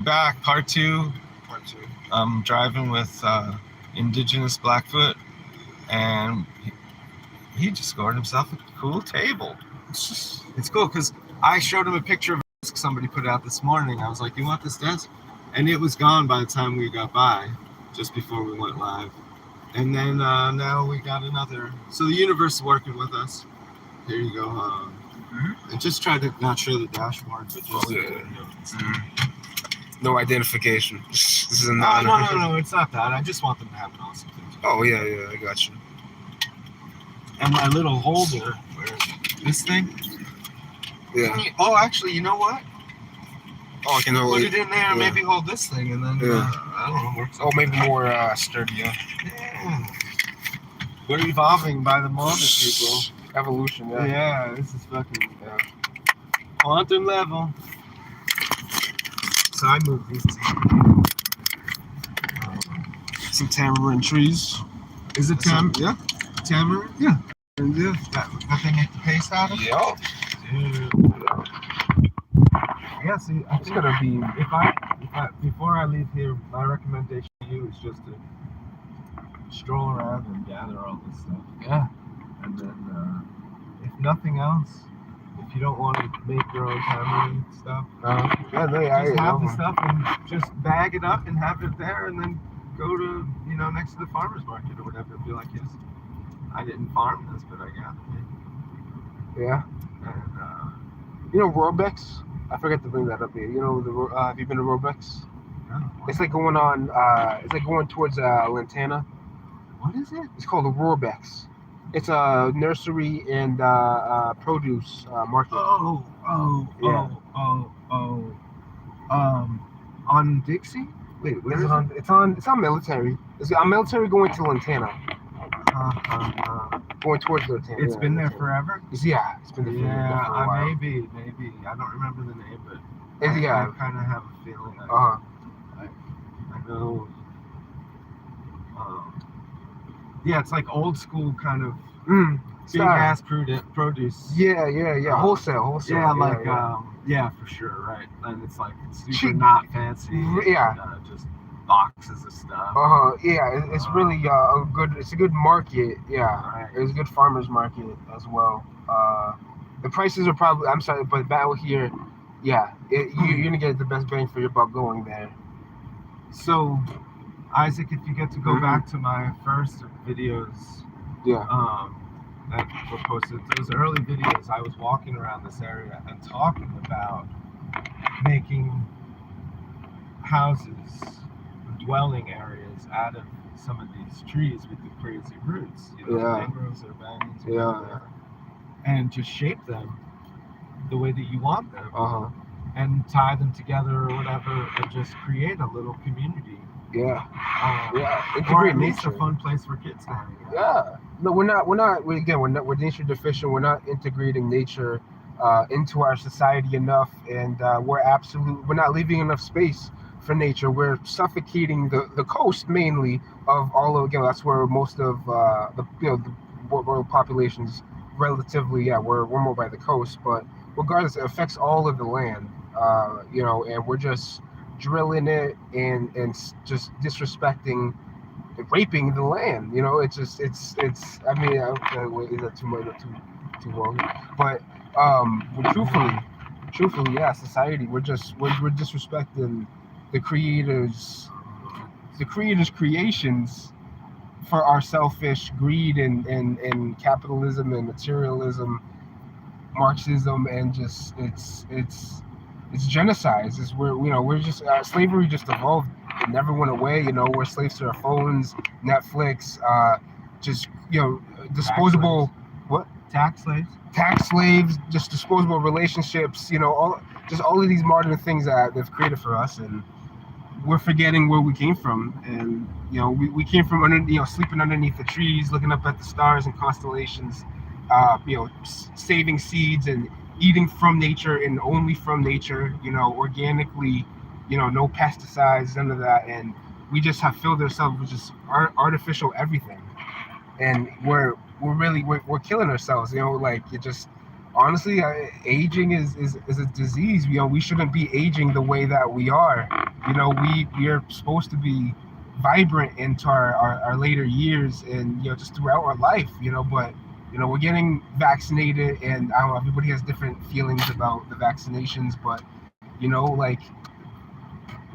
Back, part two. I'm driving with Indigenous Blackfoot, and he just scored himself a cool table. It's cool because I showed him a picture of a desk somebody put out this morning. I was like, "You want this desk?" And it was gone by the time we got by, just before we went live. And then now we got another. So the universe is working with us. Here you go. And just try to not show the dashboard, but just. No identification. This is a No, it's not that. I just want them to have an awesome picture. Oh, yeah, I got you. And my little holder, this thing. Yeah. Oh, actually, you know what? Oh, I can hold Put it in there and maybe hold this thing, and then, I don't know. Oh, maybe more sturdier. Yeah. We're evolving by the moment, people. Evolution, yeah. Yeah, this is fucking quantum level. So I moved these two. Some tamarind trees. Is it Yeah. tamarind? Yeah. Yeah. That they make the paste out of? Yeah. Dude. Yeah, see, I think gonna be. if I before I leave here, my recommendation to you is just to stroll around and gather all this stuff. Yeah. And then, if nothing else, if you don't want to make your own tamarind stuff, just have the stuff and just bag it up and have it there, and then go to next to the farmer's market or whatever if you like his. I didn't farm this, but I gathered it. Yeah. And Robex? I forgot to bring that up here. Have you been to Robex? no, It's like going on. It's like going towards Lantana. what is it? It's called the Robex. It's a nursery and produce market. On Dixie? Wait, where is it? It's on military. It's on military going to Lantana. Going towards Lantana. It's been there forever? Yeah, it's been there for a while. Maybe. I don't remember the name, but I kind of have a feeling. I know. Yeah, it's like old school kind of big ass produce. Yeah. Wholesale. Yeah, for sure, right. And it's like super Cheap. not fancy. Yeah. And, just boxes of stuff. Yeah, it's really it's a good market. Yeah, Right. It's a good farmer's market as well. The prices are probably, I'm sorry, but out here, yeah, you're gonna get the best bang for your buck going there. So, Isaac, if you get to go back to my first videos, Yeah. that were posted, those early videos, I was walking around this area and talking about making houses, dwelling areas out of some of these trees with the crazy roots, mangroves or bangs, whatever, and just shape them the way that you want them, and tie them together or whatever, and just create a little community. Yeah. Or at least a fun place for kids to hang out. Yeah. No, we're nature deficient. We're not integrating nature into our society enough, and we're not leaving enough space for nature. We're suffocating the coast mainly of all of, that's where most of the world populations relatively, we're more by the coast, but regardless, it affects all of the land, and we're just drilling it and just disrespecting, raping the land. It's I mean, is that too much, too long? But truthfully, yeah, society, we're disrespecting the creators creations for our selfish greed and capitalism and materialism, Marxism, and just it's genocide. We're just slavery just evolved. It never went away. We're slaves to our phones, Netflix, just disposable Tax slaves, just disposable relationships. All of these modern things that they've created for us, and we're forgetting where we came from. And we came from sleeping underneath the trees, looking up at the stars and constellations, saving seeds and eating from nature and only from nature, organically, no pesticides, none of that. And we just have filled ourselves with just artificial everything. And we're killing ourselves, honestly, aging is a disease. We shouldn't be aging the way that we are. We are supposed to be vibrant into our later years, and just throughout our life. But we're getting vaccinated, and I don't know, everybody has different feelings about the vaccinations, but like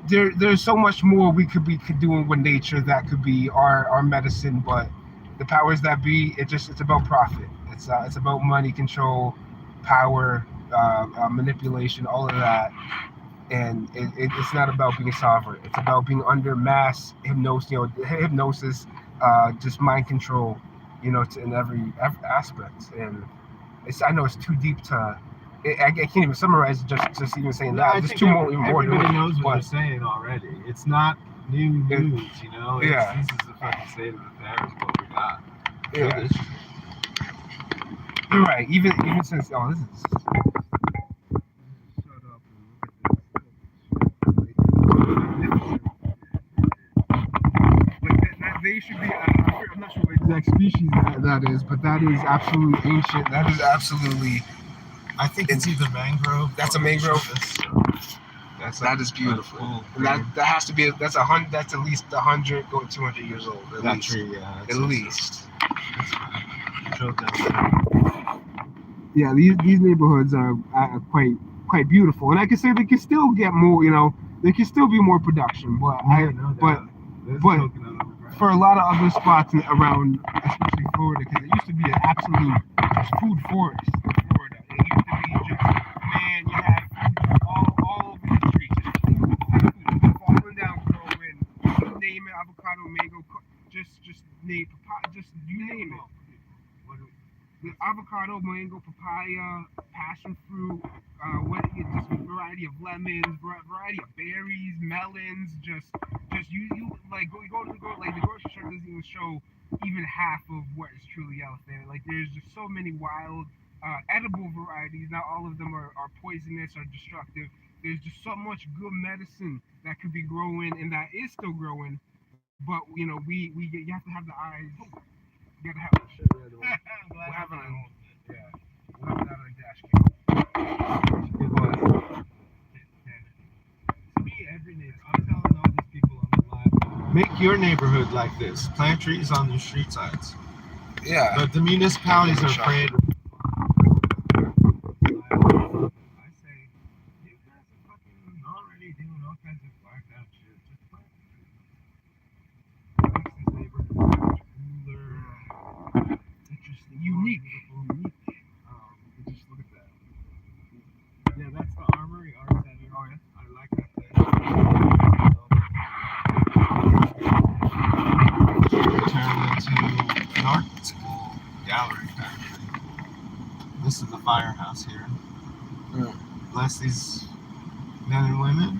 there's so much more we could be doing with nature that could be our medicine, but the powers that be, it's about profit. It's about money, control, power, manipulation, all of that, and it's not about being sovereign. It's about being under mass hypnosis, just mind control, in every aspect. And I know it's too deep to. I can't even summarize just even saying that. There's too more. Everybody knows what you're saying already. It's not new news, Yeah. This is the fucking state of affairs. What we got. Yeah. You're right. Even since this is. Shut up and look at this. Like they should be. I'm not sure what exact species that is, but that is absolutely ancient. That is absolutely. I think it's either mangrove. That's a mangrove. That is beautiful. And that has to be. That's at least 100 going 200 years old. That tree, yeah. At least. So. Yeah, these neighborhoods are quite beautiful, and I can say they can still get more. There can still be more production, but for a lot of other spots around, especially Florida, because it used to be an absolute food forest in Florida. It used to be just, man, you had all over the streets, just falling down, growing, you name it, avocado, mango, just name, just you name it. The avocado, mango, papaya, passion fruit, just a variety of lemons, variety of berries, melons, just you like you go to the grocery store doesn't even show even half of what is truly out there. Like there's just so many wild edible varieties. Not all of them are poisonous or destructive. There's just so much good medicine that could be growing and that is still growing. But you have to have the eyes. You gotta have the shit. We'll have it on. Yeah. We'll have that on dash cam. To me, every neighbor. I'm telling all these people on the live. Make your neighborhood like this. Plant trees on your street sides. Yeah. But the municipalities are afraid. I say, you guys are fucking already doing all kinds of blacked out shit. Just plant trees. Makes this neighborhood much cooler. Interesting. Unique. Just look at that. Yeah, that's the Armory Art Center. Oh, yeah. I like that place. Turned into an art gallery. This is the firehouse here. Bless these men and women,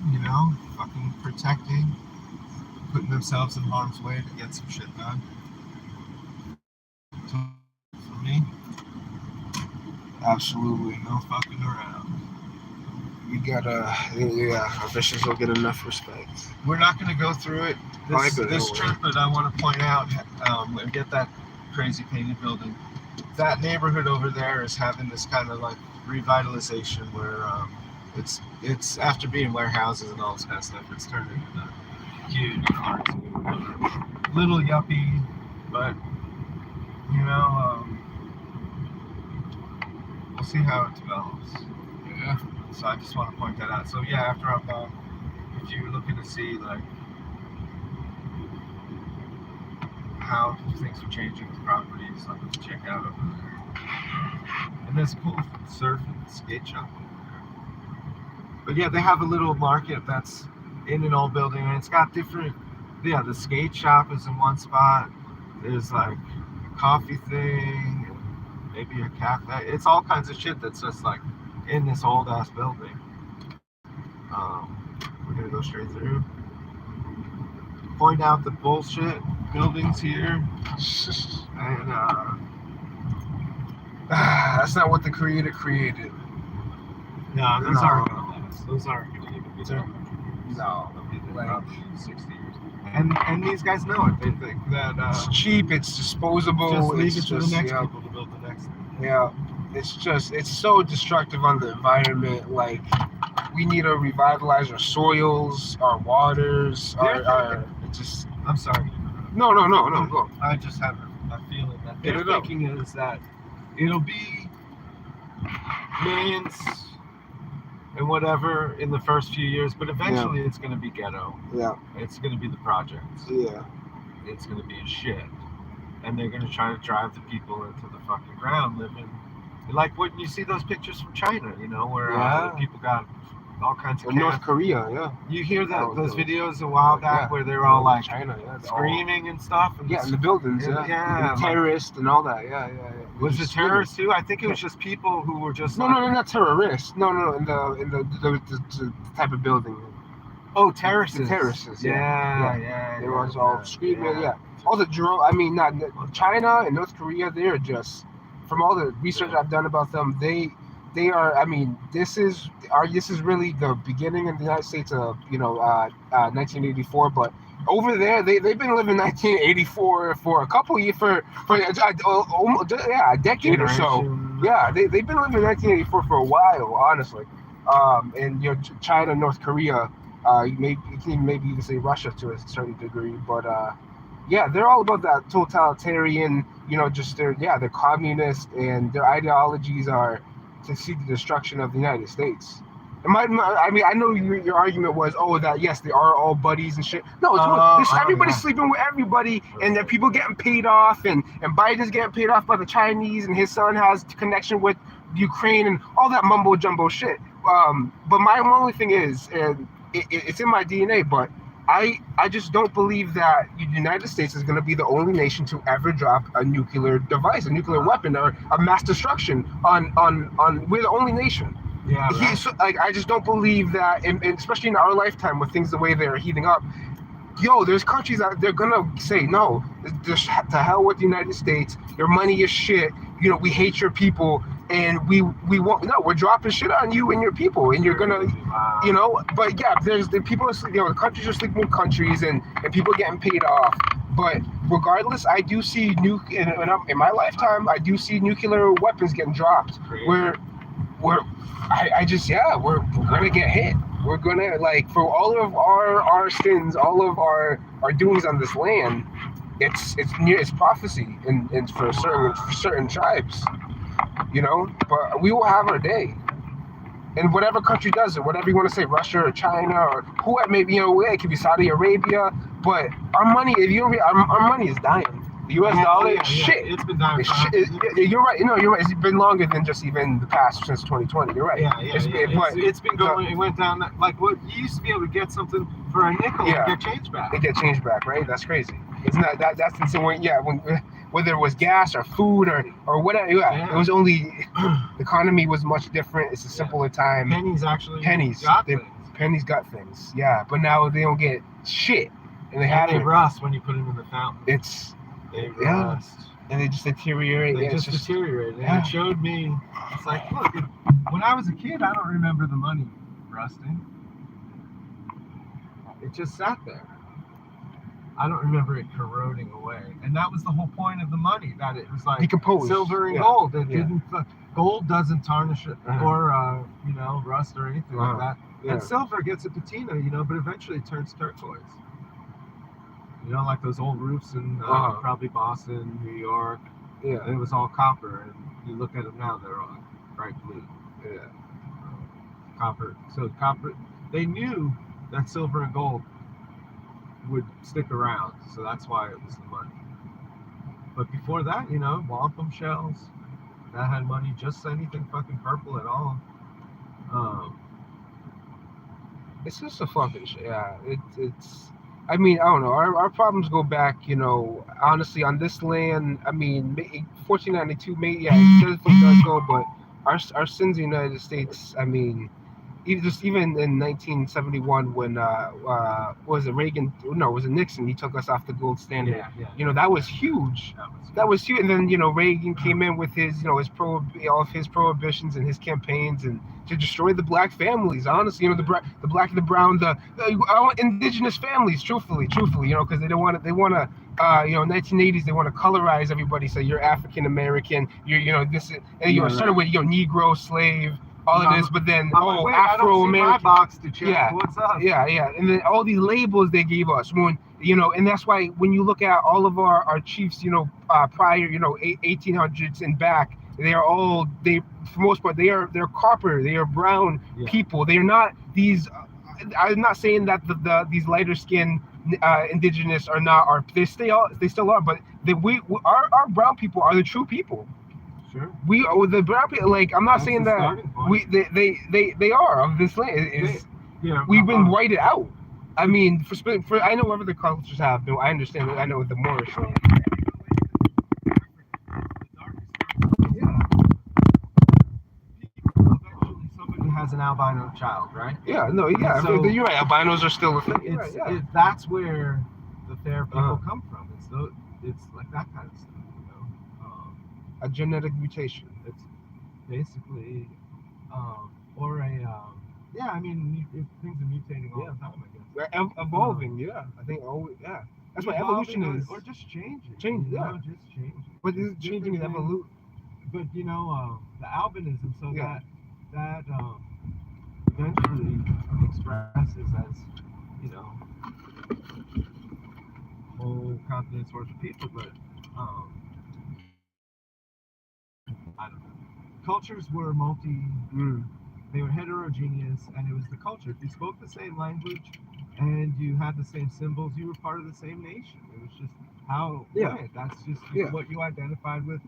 fucking protecting, putting themselves in harm's way to get some shit done. For me, Absolutely. no fucking around. We gotta, our visions don't get enough respect. We're not going to go through it this trip, but I want to point out and get that crazy painted building. That neighborhood over there is having this kind of like revitalization where it's after being warehouses and all this kind of stuff, it's turned into huge art. Little yuppie, but we'll see how it develops. Yeah. So I just want to point that out. So yeah, after I'm done, if you're looking to see like how things are changing with properties, like let's check out over there. And there's a cool surf and skate shop over there. But yeah, they have a little market that's in an old building, and it's got different. Yeah, the skate shop is in one spot. There's like a coffee thing, and maybe a cafe. It's all kinds of shit that's just like in this old ass building. We're gonna go straight through. Point out the bullshit buildings here, and that's not what the creator created. no, Those aren't gonna last. Those aren't gonna even be there. No, Like 60 years. and these guys know it. They think that it's cheap, it's disposable. just leave it's it to the next yeah, people to build the next thing. yeah. it's so destructive on the environment. Like, we need to revitalize our soils, our waters, our it's just. I'm sorry. No, go. I just have a feeling that Get their it out. thinking is that it'll be millions and whatever in the first few years, but eventually it's going to be ghetto. Yeah, It's going to be the projects. yeah. It's going to be shit. And they're going to try to drive the people into the fucking ground living. Like when you see those pictures from China, you know, where Yeah. the people got all kinds of In North cancer. Korea, yeah. You hear that Oh, those those- videos a while back yeah. where they're all like China, yeah. screaming and stuff? And Yeah, in the buildings, yeah. Yeah, And like- terrorists and all that, yeah. Was it Just screaming. terrorists too? I think it was just people who were just No, like, no, not terrorists. No, in the type of building. oh, terrorists. The terrorists, Yeah. They was all screaming, yeah. All the not China and North Korea. They're just, from all the research I've done about them, they are. I mean, this is really the beginning in the United States of 1984, but over there they've been living 1984 for a couple years for a decade or so. Generation. Yeah, they've been living in 1984 for a while, honestly. And China, North Korea, you can maybe even say Russia to a certain degree, but yeah, they're all about that totalitarian, just they're communist, and their ideologies are to see the destruction of the United States. I know your argument was, that yes, they are all buddies and shit. No, everybody's sleeping with everybody, and there people getting paid off, and Biden's getting paid off by the Chinese, and his son has connection with Ukraine, and all that mumbo jumbo shit. But my only thing is, and it's in my DNA, but I just don't believe that the United States is going to be the only nation to ever drop a nuclear device, a nuclear weapon, or a mass destruction on. We're the only nation. Yeah, right. I just don't believe that, and especially in our lifetime with things the way they're heating up. There's countries that they're gonna say no, just to hell with the United States. Your money is shit. We hate your people, and we won't. No, we're dropping shit on you and your people, and you're gonna, But yeah, there's the people. The countries are sleeping with countries, and people getting paid off. But regardless, I do see in my lifetime, I do see nuclear weapons getting dropped. We're gonna get hit. We're gonna, for all of our sins, all of our doings on this land, it's prophecy and for certain tribes, But we will have our day. And whatever country does it, whatever you want to say, Russia or China or whoever, maybe it could be Saudi Arabia. But our money, our money is dying. The U.S. dollar, shit. It's been dying. You're right. You're right. It's been longer than just even the past since 2020. You're right. It's been going. It went down like what you used to be able to get something for a nickel and get changed back. It get changed back, right? That's crazy. Isn't that's insane? When whether it was gas or food or whatever, it was only the economy was much different. It's a simpler time. Pennies got things. Yeah, but now they don't get shit, and they rust when you put them in the fountain. They rust. And they just deteriorate. They just deteriorate. And it showed me, it's like, look, when I was a kid, I don't remember the money rusting. It just sat there. I don't remember it corroding away. And that was the whole point of the money, that it was like decomposed. Silver and gold. It didn't, gold doesn't tarnish it or, rust or anything like that. Yeah. And silver gets a patina, but eventually it turns turquoise. Like those old roofs in probably Boston, New York. Yeah. And it was all copper, and you look at them now, they're all bright blue. Yeah. Copper. So copper, they knew that silver and gold would stick around, so that's why it was the money. But before that, wampum shells, that had money. Just anything fucking purple at all. It's just a fucking shit. Yeah. It's. I mean, I don't know. Our problems go back, honestly, on this land. I mean, 1492, maybe, it definitely does go, but our sins in the United States, I mean, even in 1971 when was it Reagan? No, was it Nixon? He took us off the gold standard. Yeah. That was huge. That was huge. And then Reagan came in with his all of his prohibitions and his campaigns and to destroy the black families. Honestly, the black, the brown, the indigenous families. Truthfully, because they want to. 1980s, they want to colorize everybody. So you're African American. This, and started with Negro, slave, all of this, but then Afro American. Box to check. Yeah. What's up? Yeah, and then all these labels they gave us and that's why when you look at all of our chiefs, prior, 1800s and back, for most part they're copper, they are brown people. They are not these. I'm not saying that these lighter skinned indigenous they still are, but our brown people are the true people. Sure. The brown people, I'm not saying that they are of this land. We've been whited out. I mean, for I know other cultures have. I understand. I know the Moorish. Eventually, somebody has an albino child, right? Yeah. No. Yeah. So, you're right. Albinos are still a thing. That's where the fair people come from. It's like that kind of stuff. A genetic mutation. It's basically, or a. Yeah, I mean, things are mutating all the time, I guess. We're evolving, I think, that's what evolution is. Or just changing. Just changing. But this changing is evolution. But, the albinism, so that eventually expresses as, whole continents worth of people, but, I don't know. Cultures were they were heterogeneous, and it was the culture. If you spoke the same language and you had the same symbols, you were part of the same nation. It was just how it went. That's just what you identified with.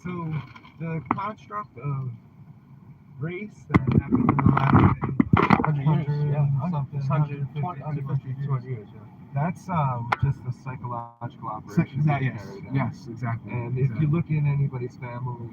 So the construct of race that happened in the last 150 years. That's just a psychological operation. Yes, exactly. And if you look in anybody's family,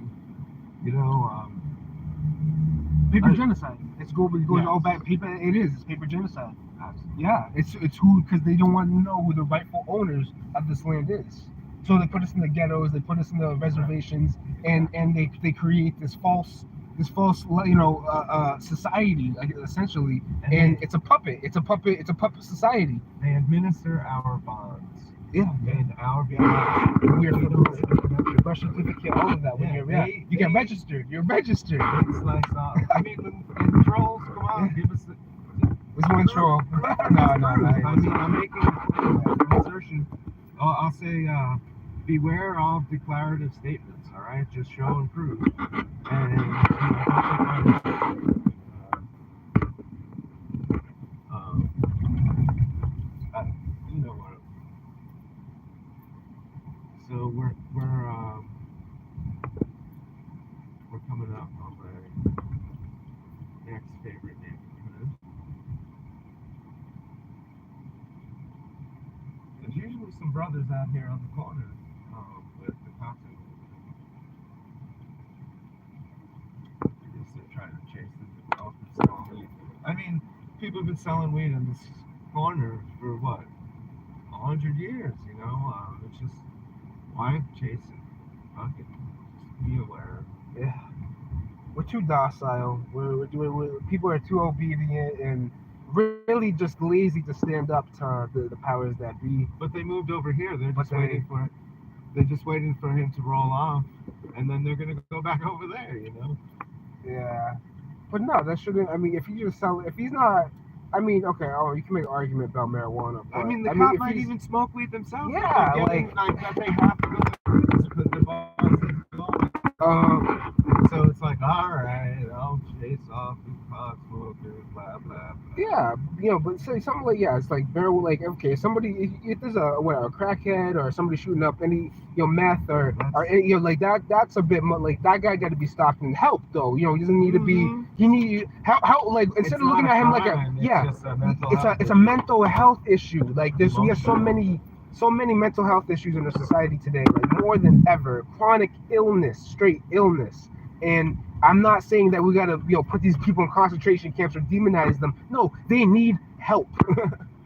paper genocide. It's going all back. Paper. It is. It's paper genocide. Absolutely. Yeah. It's who, because they don't want to know who the rightful owners of this land is. So they put us in the ghettos. They put us in the reservations, and they create this false society, essentially. And it's a puppet. It's a puppet society. They administer our bonds. Yeah. And our birth certificate, all of that. When you get registered. You're registered. It's like, when trolls come out, give us. What's one troll? No. I mean, I'm making an assertion. I'll say, beware of declarative statements. All right, just show and prove. And what. So we're coming up on my next favorite neighborhood. There's usually some brothers out here on the corner with the cocktail. I guess they're trying to chase the developers. I mean, people have been selling weed in this corner for what? 100 years, it's just, why chase it? Fuck it. Just be aware. Yeah. We're too docile. People are too obedient and really just lazy to stand up to the powers that be. But they moved over here. They're just waiting for it. They're just waiting for him to roll off, and then they're gonna go back over there. Yeah. But no, that shouldn't. I mean, if you just sell, if he's not. I mean, okay. Oh, you can make an argument about marijuana. But, I mean, the cop might even smoke weed themselves. Yeah, I pay half the building because the boss is gone. So it's like, all right, I'll chase off the pot smoker, blah blah blah. Yeah, but say something like it's like barrel, like okay, somebody if there's a crackhead or somebody shooting up any meth or like that, that's a bit more like that guy got to be stopped and helped though. He doesn't need to be. He need how like instead of looking at him like it's a mental health issue. Like we have so many mental health issues in our society today, like more than ever. Chronic illness, straight illness. And I'm not saying that we gotta, put these people in concentration camps or demonize them. No, they need help.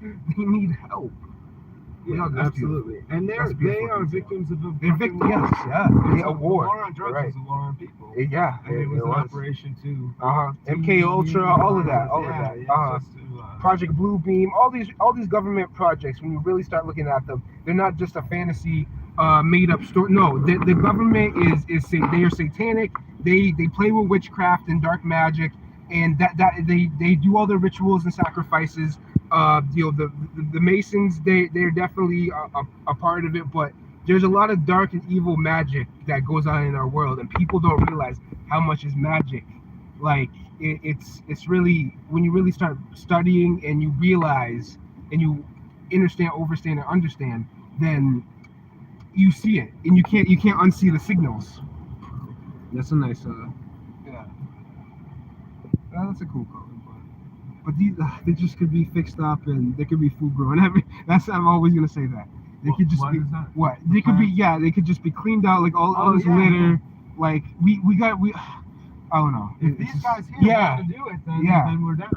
They need help. Yeah, that's absolutely. And they That's beautiful are detail. victims of a They're fucking victims. war. Yes, yeah. It's A the war. war on drugs Right. was a war on people. Yeah, And it was an was. operation to MK Ultra, all of that. just to, Project Blue Beam, all these government projects. When you really start looking at them, they're not just a fantasy, made up story. No, the government they are satanic. They play with witchcraft and dark magic, and that they do all the rituals and sacrifices. The Masons, they're definitely a part of it, but there's a lot of dark and evil magic that goes on in our world, and people don't realize how much is magic. Like it's really, when you really start studying and you realize and you understand, then you see it, and you can't unsee the signals. That's a nice yeah. That's a cool color, but these they just could be fixed up and they could be full grown. I'm always gonna say that. They could just be what they could be. Yeah, they could just be cleaned out, like all this litter. Like we I don't know. If these guys here want to do it, then we're down.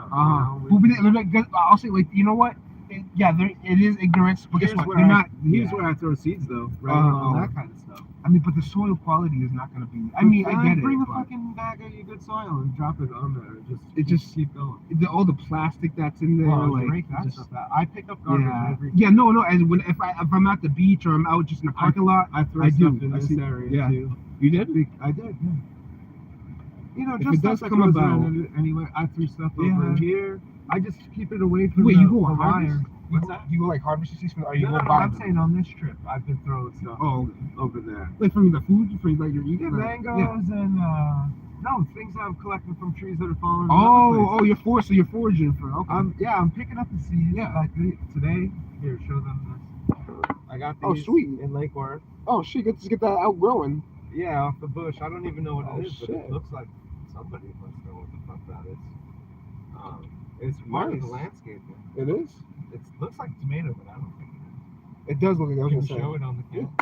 I'll say, like, you know what? It is ignorance, but guess what? They're not. Here's where I throw seeds, though, right? On that kind of stuff. I mean, but the soil quality is not going to be. I mean, I get it. Bring a fucking bag of your good soil and drop it on there. Just keep going. All the plastic that's in there, break that stuff out. I pick up garbage every. Yeah, no. And if I'm at the beach or I'm out just in the parking lot, I throw stuff in this area too. You did? I did. Yeah. You know, if just it does stuff come that goes about around anyway. I threw stuff over here. I just keep it away from you go the wire. What's that? You go like harvest seeds from? Or you No, go buy I'm them? saying on this trip, I've been throwing stuff over there. Like from the food, from like your eating? Mangoes and no things I'm collecting from trees that are falling. You're foraging for. Okay. I'm picking up the seeds. Yeah, like today. Here, show them this. I got these. Oh, sweet. In Lake Worth. Oh shit! Let's get that outgrowing. Yeah, off the bush. I don't even know what it is, shit. but it looks like somebody must know what the fuck that is. It's part of the landscaping. It is. It looks like tomato, but I don't think it is. It does look like. Can you show it on the camera?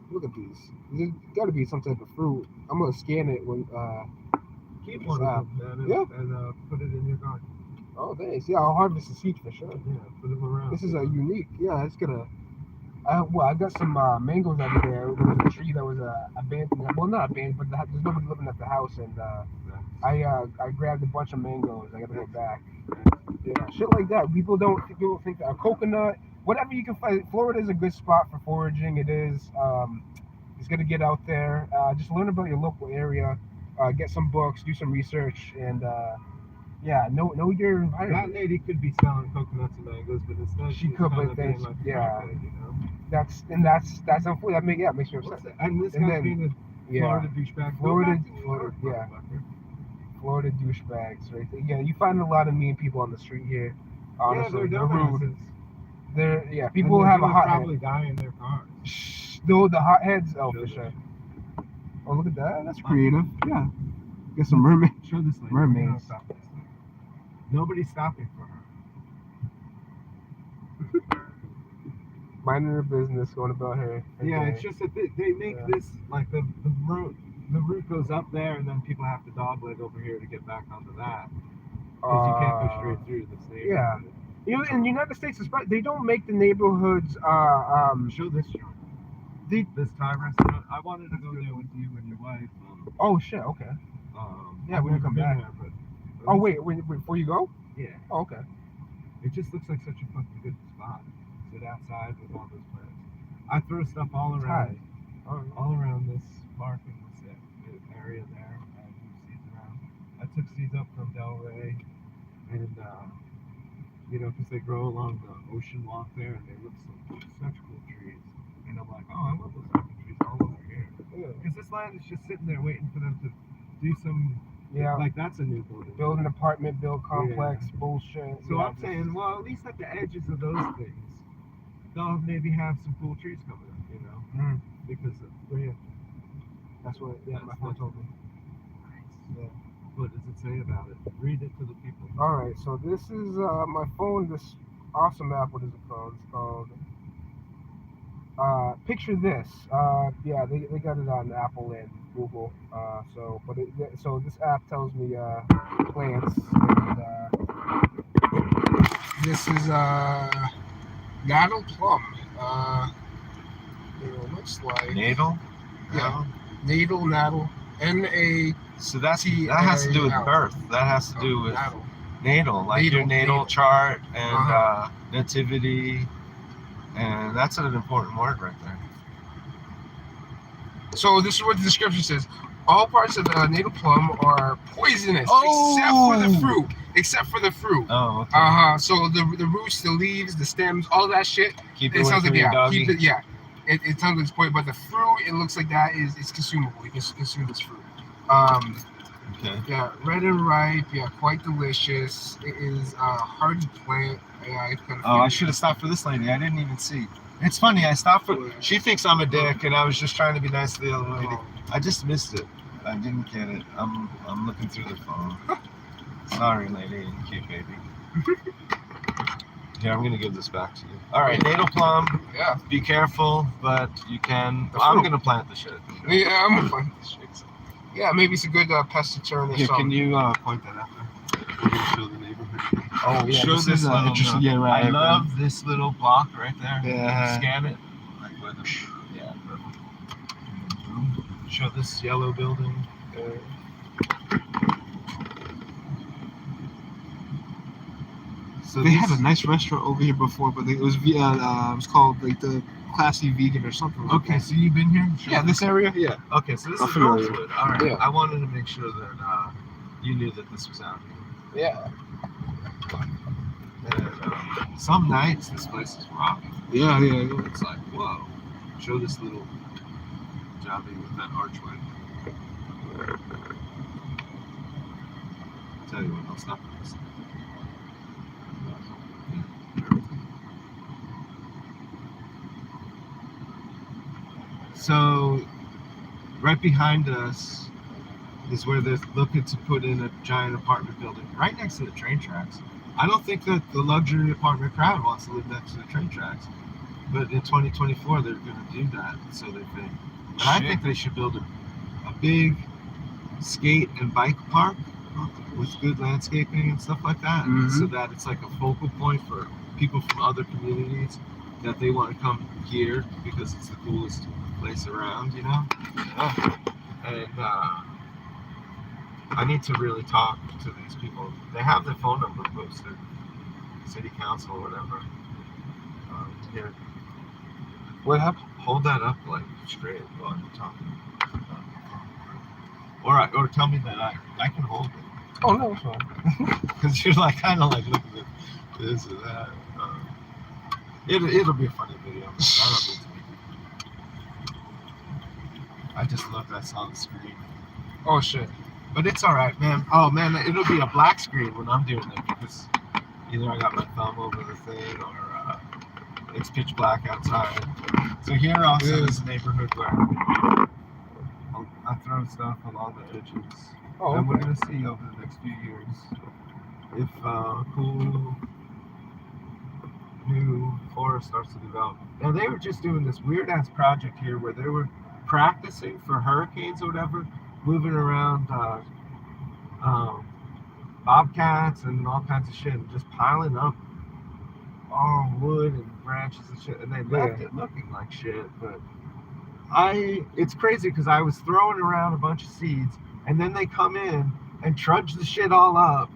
Look at these. There's got to be some type of fruit. I'm gonna scan it when. Keep one of them, man, and put it in your garden. Oh, thanks. Yeah, I'll harvest the seeds for sure. Yeah, put them around. This is a unique. Yeah, it's gonna. I got some mangoes out of there. There was a tree that was abandoned. Well, not abandoned, but there's nobody living at the house, and I grabbed a bunch of mangoes. I gotta go back. Yeah, shit like that. People think that a coconut, whatever you can find. Florida is a good spot for foraging. It is. It's gonna get out there. Just learn about your local area. Get some books. Do some research, and know your environment. That lady could be selling coconuts and mangoes, but instead she could, but then that's unfortunate. That makes me upset. And this guy's being a Florida douchebag. Florida douchebags, right there. Yeah, you find a lot of mean people on the street here. Honestly, Yeah, they're rude. People have a hot probably die in their cars. The hotheads. Oh, for sure. Oh, look at that. That's creative. Yeah. Get some mermaid. Show this lady. Mermaids. Nobody's stopping for her. Minding her business, going about her. Yeah, it's just that they make this like the route goes up there, and then people have to dogleg over here to get back onto that because you can't go straight through this neighborhood. Yeah, in the United States, they don't make the neighborhoods. Show this joint. This Thai restaurant. I wanted to go there with you and your wife. Oh shit. Okay. Yeah, when you come back. Oh wait, before you go? Yeah. Oh, okay. It just looks like such a fucking good spot. Sit outside with all those plants. I throw stuff all around this park and this area there. I move seeds around. I took seeds up from Delray, and because they grow along the ocean walk there, and they look such cool trees. And I'm like, I love those fucking trees all over here. Because this land is just sitting there waiting for them to do some. Yeah. Like that's a new building. Build an apartment, build complex, bullshit. So I'm saying, well, at least at the edges of those things, they'll maybe have some cool trees coming up, because that's what my phone told me. Nice. Yeah. What does it say about it? Read it to the people. All right, so this is my phone. This awesome app. What is it called? It's called Picture this. Yeah, they got it on Apple and Google. So this app tells me plants, and this is Natal plum. Looks like Natal? Yeah. Natal, Natal. So that has to do with birth. That has to do with natal, like your natal chart and nativity. And that's an important word right there. So this is what the description says. All parts of the natal plum are poisonous, except for the fruit. Oh, okay. So the roots, the leaves, the stems, all that shit. Keep it away from your doggy. It sounds like it's poison, but the fruit, it looks like that is consumable. You can consume this fruit. Okay. Yeah, red and ripe. Yeah, quite delicious. It is a hardy plant. Yeah, it's kind of. I should have stopped for this lady. I didn't even see. It's funny. I stopped for. She thinks I'm a dick, and I was just trying to be nice to the other lady. I just missed it. I didn't get it. I'm looking through the phone. Sorry, lady and cute baby. Here, I'm gonna give this back to you. All right, natal plum. Yeah. Be careful, but you can. I'm gonna plant the shit. Yeah, I'm gonna plant the shit. Yeah, maybe it's a good pest deterrent or something. Can you point that out there? We're gonna show the neighborhood. Oh yeah, Show this little. interesting. Yeah, right. I love this little block right there. Yeah. Scan it. Like where the. Yeah. Perfect. Show this yellow building. So they had a nice restaurant over here before, but it was called like the Classy Vegan or something. Okay, so you've been here? Yeah, this area. Yeah. Okay, so this I'm is familiar. Rosewood. All right. Yeah. I wanted to make sure that you knew that this was out here. Yeah. And, some nights this place is rocking. Yeah. It's like, whoa. Show this little jobby with that archway. Tell you what, I'll stop at this. So, right behind us is where they're looking to put in a giant apartment building right next to the train tracks. I don't think that the luxury apartment crowd wants to live next to the train tracks, but in 2024 they're going to do that. So they think. But I think they should build a big skate and bike park with good landscaping and stuff like that, so that it's like a focal point for people from other communities that they want to come here because it's the coolest place around, you know? Yeah. And I need to really talk to these people. They have their phone number posted, city council or whatever. Here. What happened? Hold that up like straight while you're talking. Or tell me that I can hold it. Oh no, it's fine. Because you're like kind of like looking at this or that. It'll be a funny video. I don't need to make it. I just looked. I saw the screen. Oh shit. But it's all right, man. Oh man, it'll be a black screen when I'm doing it because either I got my thumb over the thing or it's pitch black outside. So here also is a neighborhood where I throw stuff along the edges. Oh, and we're gonna see over the next few years if cool new forest starts to develop. Now they were just doing this weird ass project here where they were practicing for hurricanes or whatever, moving around bobcats and all kinds of shit, and just piling up all wood and branches and shit, and they left it looking like shit. But it's crazy because I was throwing around a bunch of seeds, and then they come in and trudge the shit all up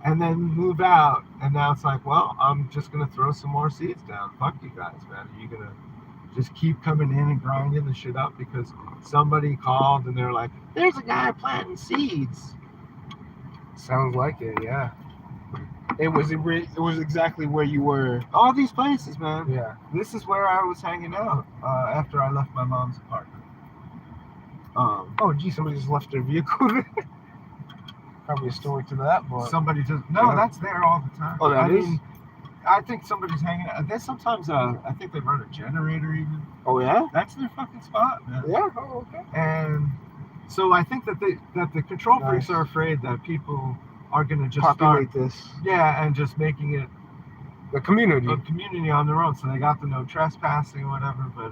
and then move out, and now it's like, well, I'm just gonna throw some more seeds down. Fuck you guys, man. Are you gonna just keep coming in and grinding the shit up because somebody called and they're like, there's a guy planting seeds? Sounds like it, yeah. It was exactly where you were. All these places, man. Yeah. This is where I was hanging out after I left my mom's apartment. Oh, gee, somebody just left their vehicle there. Probably a story to that, but somebody just that's there all the time. Oh, that is? I think somebody's hanging out. There's sometimes I think they run a generator even. Oh yeah? That's their fucking spot, man. Yeah. Oh, okay. And so I think that the control freaks are afraid that people are gonna just populate this. Yeah, and just making it The community. a community on their own, so they got the no trespassing or whatever. But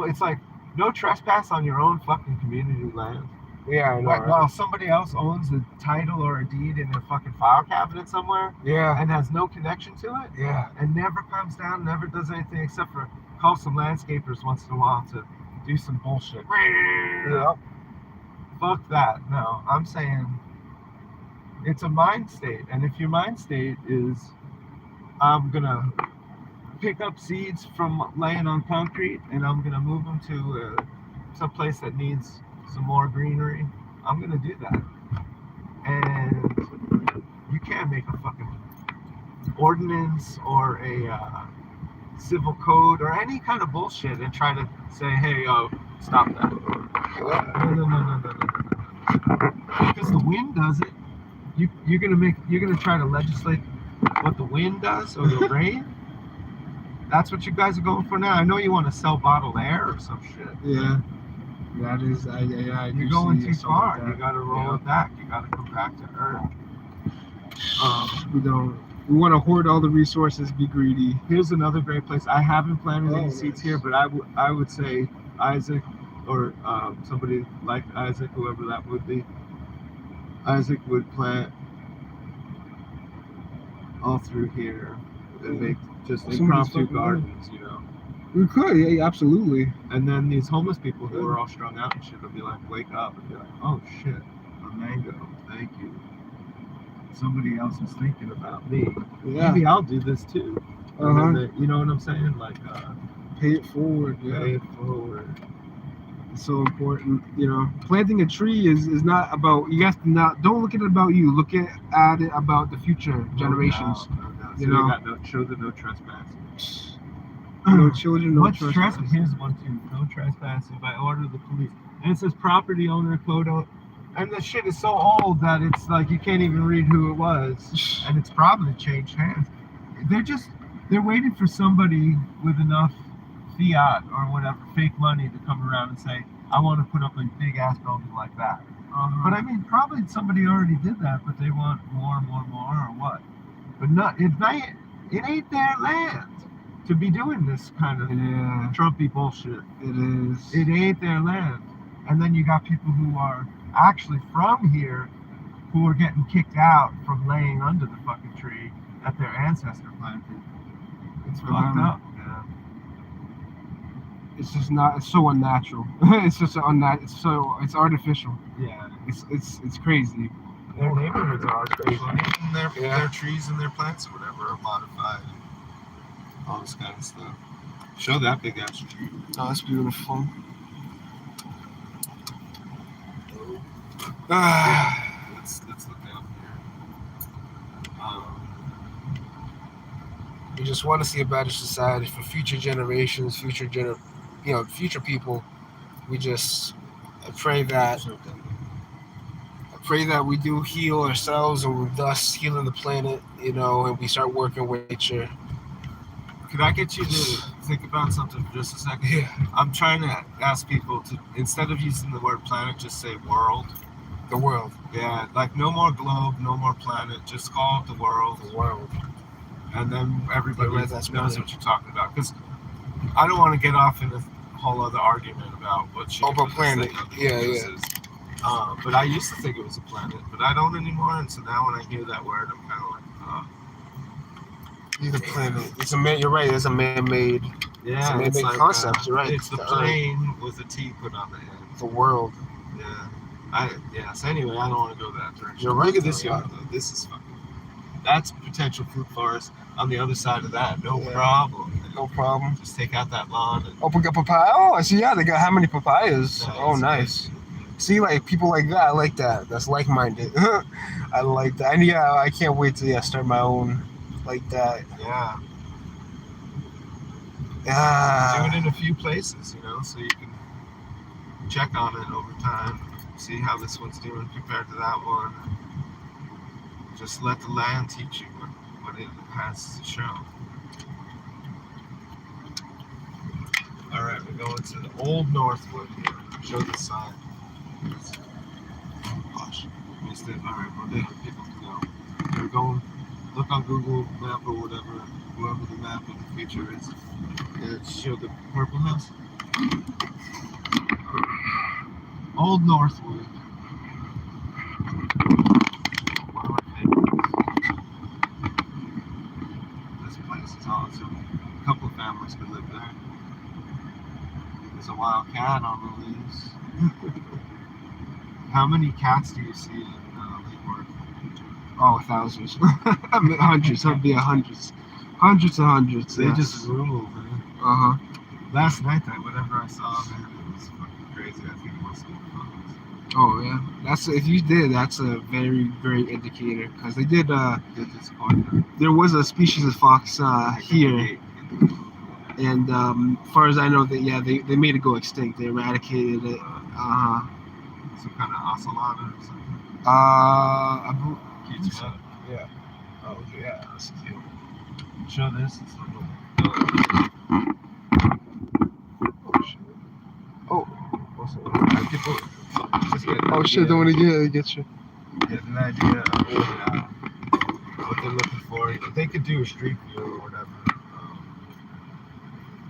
it's like no trespass on your own fucking community land. Yeah, I know. Right? While somebody else owns a title or a deed in a fucking file cabinet somewhere Yeah. and has no connection to it, Yeah. and never comes down, never does anything except for call some landscapers once in a while to do some bullshit. Yeah. Fuck that. No, I'm saying it's a mind state, and if your mind state is I'm gonna pick up seeds from laying on concrete and I'm gonna move them to some place that needs some more greenery, I'm gonna do that. And you can't make a fucking ordinance or a civil code or any kind of bullshit and try to say, hey, stop that. No. Because the wind does it. You're gonna try to legislate what the wind does or the rain. That's what you guys are going for now. I know you want to sell bottled air or some shit. Yeah. That is, You're going too far. You gotta roll it back. You gotta come back to earth. We want to hoard all the resources, be greedy. Here's another great place. I haven't planted any seeds here, but I would say Isaac or somebody like Isaac, whoever that would be. Isaac would plant all through here and make just impromptu gardens, We could, yeah, absolutely. And then these homeless people who are all strung out and shit will be like, wake up and be like, oh shit, a mango, thank you. Somebody else is thinking about me. Yeah. Maybe I'll do this too. You know what I'm saying? Like, pay it forward. Yeah. Pay it forward. It's so important. Planting a tree is not about, you have to don't look at it about you. Look at it about the future generations. No doubt. So show the no trespassing. No children, no What's trespassing. Here's one too. No trespassing by order of the police. And it says property owner code. And the shit is so old that it's like you can't even read who it was. And it's probably changed hands. They're waiting for somebody with enough fiat or whatever, fake money to come around and say, I want to put up a big ass building like that. But I mean, probably somebody already did that, but they want more or what? But it ain't their land to be doing this kind of Trumpy bullshit. It is. It ain't their land. And then you got people who are actually from here who are getting kicked out from laying under the fucking tree that their ancestor planted. It's fucked up. Yeah. It's just not. It's so unnatural. It's just unnatural. It's artificial. Yeah. It's crazy. Their neighborhoods are crazy. And their trees and their plants or whatever are modified. All this kind of stuff. Show that big ass tree. Oh, that's beautiful. Let's look down here. We just want to see a better society for future generations, future people. We just pray that we do heal ourselves and thus healing the planet, and we start working with nature. Could I get you to think about something for just a second? Yeah. I'm trying to ask people to, instead of using the word planet, just say world. The world. Yeah, like no more globe, no more planet, just call it the world. The world. And then everybody Yeah, knows what you're talking about. Because I don't want to get off in a whole other argument about what shape about planet. Is. But I used to think it was a planet, but I don't anymore. And so now when I hear that word, I'm kind of like, the planet. You're right. It's a man-made. Yeah, it's a man-made like, concept. You're right. It's the plane with a T put on the end. The world. Yeah. So anyway, I don't want to go that direction. You're right. Look at this yard though. This is fucking. That's potential fruit forest on the other side of that. No problem. No problem. Just take out that lawn. And we got papaya. Oh, I see. Yeah, they got how many papayas? Nice. Oh, nice. See, like people like that. I like that. That's like-minded. I like that. And yeah, I can't wait to start my own like that. Yeah. Yeah. Do it in a few places, so you can check on it over time. See how this one's doing compared to that one. Just let the land teach you what it has to show. All right, we're going to the Old Northwood here. Show the sign. Oh, gosh. All right, we're letting people go. We're going look on Google Map or whatever, whoever the map of the future is. It showed the Purple House. Old Northwood. One of my favorites. This place is awesome. A couple of families could live there. There's a wild cat on the leaves. How many cats do you see in Lake Worth? Oh, thousands. I mean, hundreds. That'd be hundreds. Hundreds and hundreds. They Yes. just rule, man. Uh-huh. Last night, whatever I saw, man, it was fucking crazy. I think most of the photos. Oh, yeah. That's if you did, that's a very great indicator. Because they did, Did disappoint. there was a species of fox here. And as far as I know, they made it go extinct. They eradicated it. Uh-huh. Some kind of ocelot or something. Keeps so. up. Yeah. Oh, yeah. That's cute. Show this. It's not Oh, shit. Oh. Just get an Oh, shit. idea- Don't want to get you. Get an idea of what they're looking for. They could do a street view or whatever.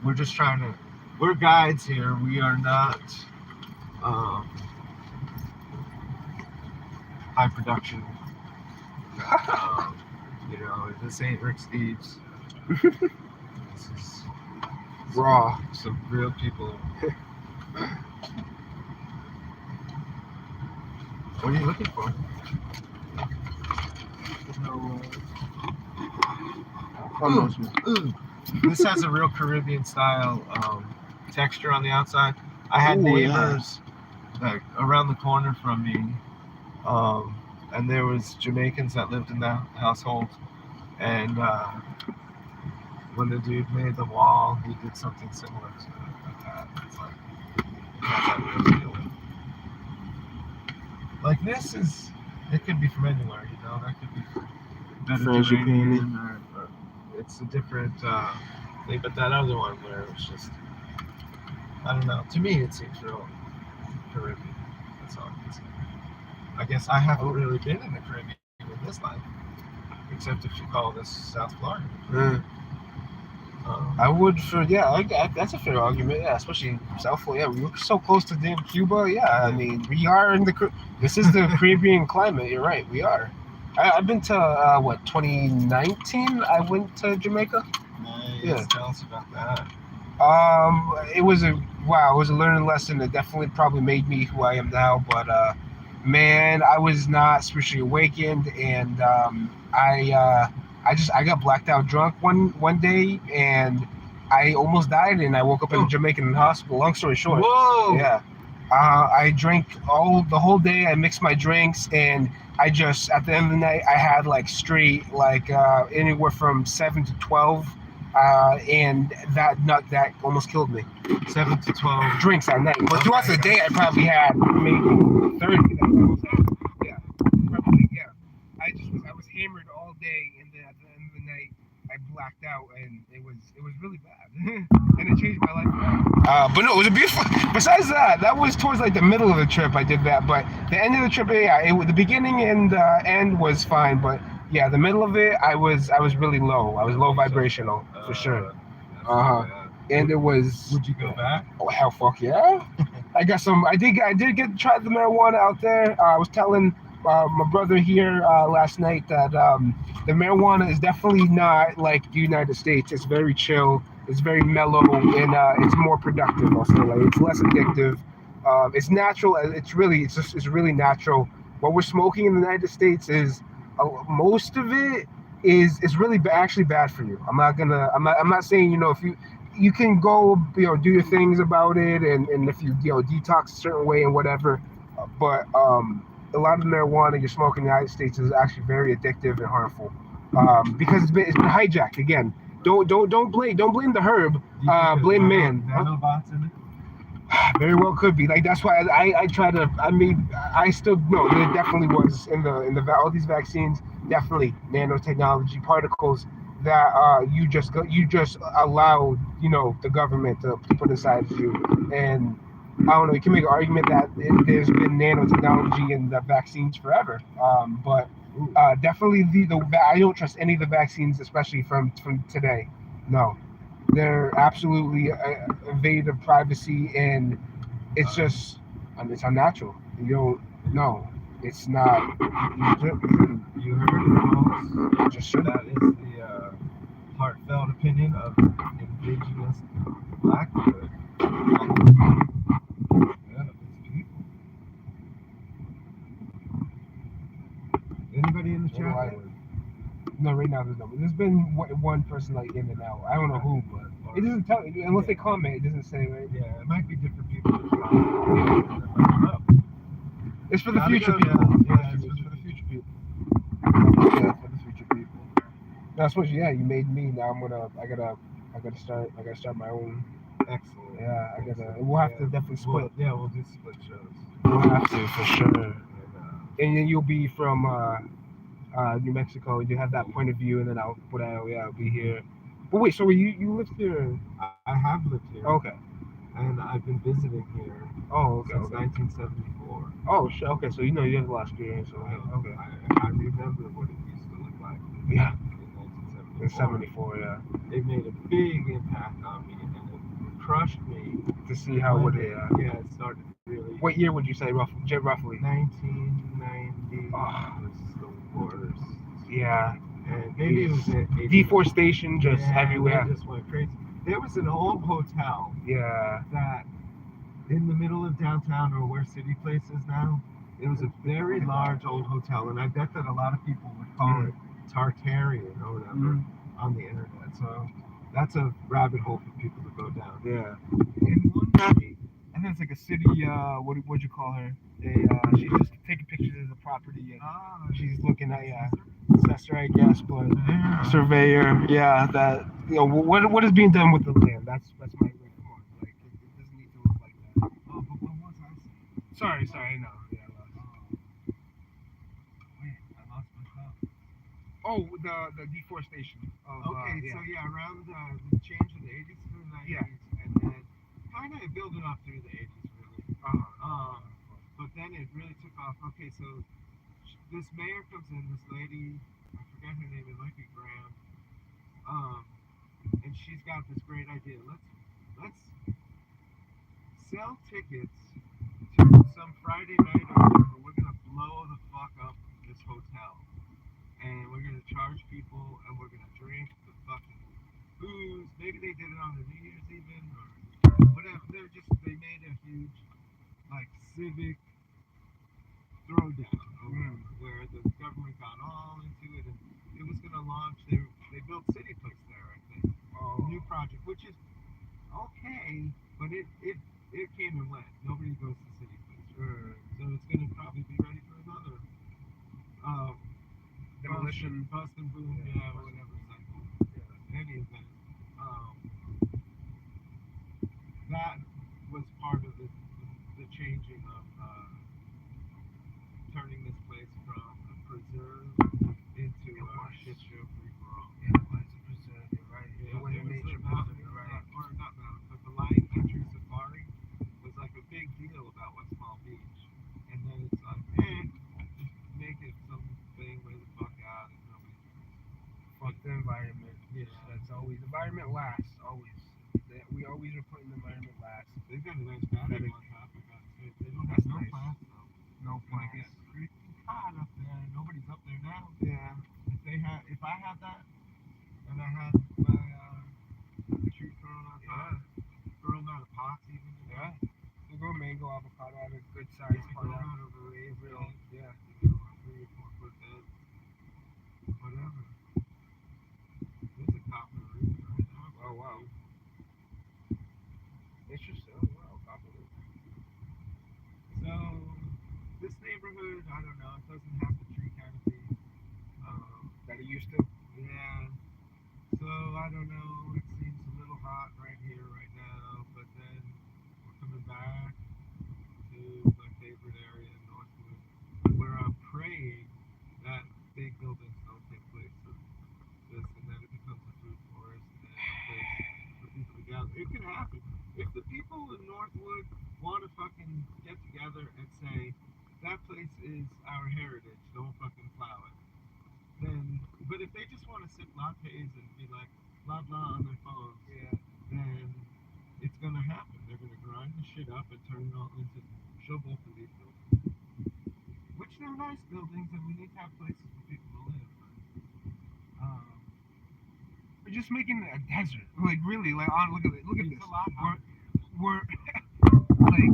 We're just trying to. We're guides here. We are not high production. You know, this ain't Rick Steves. This is Raw. some real people. What are you looking for? This has a real Caribbean style texture on the outside. I had Ooh, yeah. neighbors like around the corner from me, and there was Jamaicans that lived in that household. And when the dude made the wall, he did something similar to that. It's like it has that real feeling. Like this is, it could be from anywhere, you know. That could be Mediterranean, or it's a different thing. But that other one where it was just, I don't know. To me, it seems real Caribbean. That's all I can say. I guess I haven't really been in the Caribbean in this life, except if you call this South Florida. I would that's a fair argument, yeah, especially South Florida. Yeah, we're so close to damn Cuba. Yeah, I mean, we are in this is the Caribbean climate. You're right, we are. I've been to 2019. I went to Jamaica. Nice. Yeah. Tell us about that. It was a learning lesson that definitely probably made me who I am now. But man, I was not spiritually awakened, and I got blacked out drunk one day, and I almost died, and I woke up in a Jamaican hospital. Long story short. Whoa! Yeah. I drank the whole day. I mixed my drinks, and I just at the end of the night I had like straight anywhere from 7 to 12, and that almost killed me. 7 to 12 drinks at night. But throughout the day I probably had maybe 30. Yeah, probably. Yeah. I was hammered all day, and then at the end of the night I blacked out, and it was really bad. And it changed my life forever. But no, it was a beautiful. Besides that was towards like the middle of the trip I did that. But the end of the trip, yeah, the beginning and end was fine. But yeah, the middle of it, I was really low. I was low vibrational for sure. And it was. Would you go back? Oh hell, fuck yeah! I got some. I did get try the marijuana out there. I was telling my brother here last night that the marijuana is definitely not like the United States. It's very chill. It's very mellow, and it's more productive. I'll say, like, it's less addictive. It's natural. It's really natural. What we're smoking in the United States is most of it is really actually bad for you. I'm not saying, you know, if you can go, you know, do your things about it, and if you detox a certain way and whatever, but a lot of the marijuana you're smoking in the United States is actually very addictive and harmful, because it's been hijacked again. Don't blame the herb. Blame man. Nanobots in it? Very well could be. Like, that's why I try to. I mean, I still know there definitely was in the all these vaccines, definitely nanotechnology particles that you just allow, you know, the government to put inside of you. And I don't know, you can make an argument that there's been nanotechnology in the vaccines forever, but Definitely I don't trust any of the vaccines, especially from today. No, they're absolutely invade of privacy, and it's just it's unnatural. You don't. No, it's not. You heard it, folks. Just should. That is the heartfelt opinion of Indigenous Blackfoot. Yeah, it's people. Anybody in the What do I chat? would? No, right now there's no. There's been one person like in and out. I don't know who, but it doesn't tell. Unless they comment, it doesn't say. Right? Yeah, it might be different people. Oh, It's for the gotta future go people. now. Yeah, It's it's for the future people. Yeah, for the future people. That's what. Yeah, you made me. Now I gotta start my own. Excellent. Yeah, I gotta. We'll have to definitely split. We'll do split shows. We'll have to for sure. And, And then you'll be from New Mexico. You have that point of view, and then I'll be here. But wait, so you lived here? I have lived here. Okay. And I've been visiting here Oh, okay. since 1974. Oh, shit. Okay, so you have a lot of experience. Okay. I remember what it used to look like Yeah. in In 1974. '74, yeah. It made a big impact on me, and it crushed me. To see how when it. Yeah, it started really. What year would you say, roughly? 1990 Oh. was the worst. Yeah. And maybe it was deforestation just everywhere. It just went crazy. There was an old hotel Yeah. that in the middle of downtown, or where City Place is now. It was a very large old hotel, and I bet that a lot of people would call it Tartarian or whatever on the internet. So that's a rabbit hole for people to go down. Yeah. And one night, And then it's like a city. What'd you call her? She's just taking pictures of the property, and she's looking at assessor, I guess, but surveyor. Yeah, that what is being done with the land? That's my come on. Like it doesn't need to look like that. Oh, but what was I saying? Sorry, no. Yeah, Wait, I lost myself. Oh, the deforestation. Okay, so around the change of the 80s to the 90s, and then kind of building up through the 80s, really. But then it really took off. Okay, so this mayor comes in, this lady, I forget her name, it might be Graham, and she's got this great idea. Let's sell tickets to some Friday night or whatever. We're gonna blow the fuck up this hotel, and we're gonna charge people, and we're gonna drink the fucking booze. Maybe they did it on the New Year's even, or whatever. They made a huge like civic throwdown where the government got all into it, and it was gonna launch. They built City Place there, I think. A new project, which is okay, but it came and went. Nobody goes to City Place, so it's gonna probably be ready for another demolition, bust and boom, whatever cycle. In any event, that was part of the changing of turning this place from a preserve into a shit show free for all. Yeah, it was a preserve. You're right. Yeah, It was a nature preserve. You're right. or not mountain, but the Lion Country Safari was like a big deal about West Palm Beach, and then it's like, just make it something way the fuck out, and nobody cares. Fuck the environment. Yeah. That's always environment last. Always. We always are putting the environment last. They've got a nice patio on top of that. They don't have That's no nice. plants though. No It's gonna plants. get freaking hot up there. Nobody's up there now. Yeah. If I had that, and I had my tree thrown on top, grown out of pots even. Yeah. You go mango, avocado at a good size Grown pot. out of a raised bed. Yeah. 3 or 4 foot bed. Whatever. There's a copper roof right now. Oh wow. Interesting. Oh wow. So this neighborhood, I don't know, it doesn't have the tree canopy. That it used to. Yeah. So I don't know. It seems a little hot right here, right now. But then we're coming back to my favorite area in Northwood, where I'm praying that big buildings don't take place of this, and that it becomes a food forest and a place for people to gather. It can happen. If the people in Northwood want to fucking get together and say, that place is our heritage, don't fucking plow it. then, but if they just want to sip lattes and be like blah blah on their phones, Yeah. then it's gonna happen. They're gonna grind the shit up and turn it all into showboat for these buildings, which they're nice buildings, and we need to have places for people to live. But, We're just making it a desert. Like really, like on look at it. Look at it's this. a lot hotter. We're like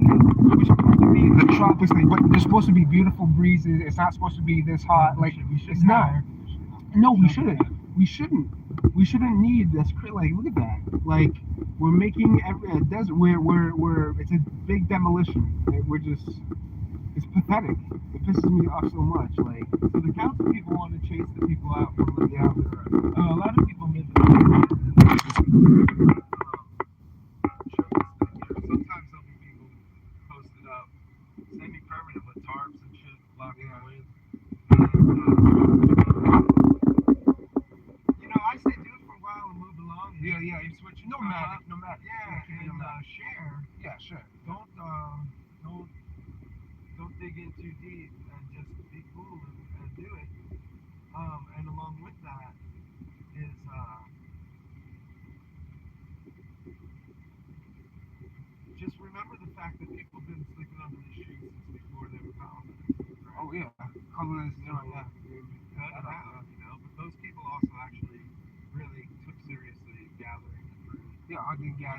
we're supposed to be in the tropics, like, but there's supposed to be beautiful breezes. It's not supposed to be this hot. Like we should it's not. have air conditioning on. No, we Don't shouldn't. have- We shouldn't. We shouldn't need this. Like, look at that. Like, we're making every a desert. We're. It's a big demolition. Like, we're just. It's pathetic. It pisses me off so much. Like, So the council people want to chase the people out from living yeah. out there. A lot of people live in sometimes there'll be people posted up semi-permanent with tarps and shit blocking the wind. I say do it for a while and move along. Yeah, yeah. You switch your Nomadic. stuff up. Nomadic. Yeah, keep it and nomadic. share. Yeah, sure. Don't dig in too deep and just be cool and do it. And along with that is just remember the fact that people have been sleeping under the streets since before they were colonized. Right? Oh yeah. Colonists. So, Yeah. cut it out, But those people also actually really took seriously gathering the fruit. Yeah. I think yeah.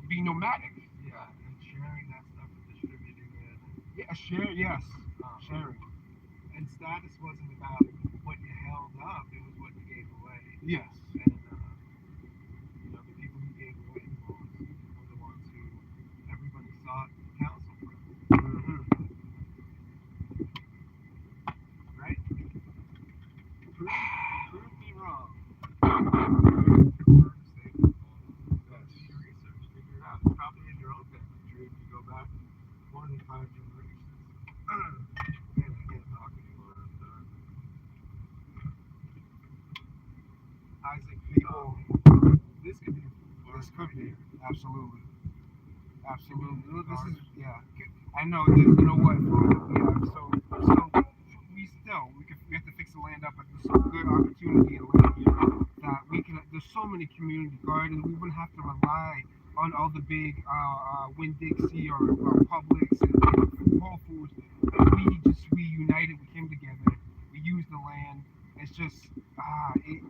Be nomadic. Yeah, and sharing that stuff and distributing it. Yeah. Share. Yes. Sharing. And status wasn't about what you held up; it was what you gave away. Yes. And the people who gave away the most were the ones who everybody sought counsel from. Mm-hmm. Right? Prove me wrong. Do your research, figure it out. It's probably in your own family tree if you go back more than 5 generations. Man, I can't talk anymore. I'm done. Isaac, People. this could be. This could be. Absolutely. Absolutely. Could be This is large. yeah. I know. You know what? Yeah. So we have to fix the land up, but there's some good opportunity in land here that we can. There's so many community gardens. We wouldn't have to rely on all the big Winn Dixie or Publix and Whole Foods. We united. We came together. We used the land. It's just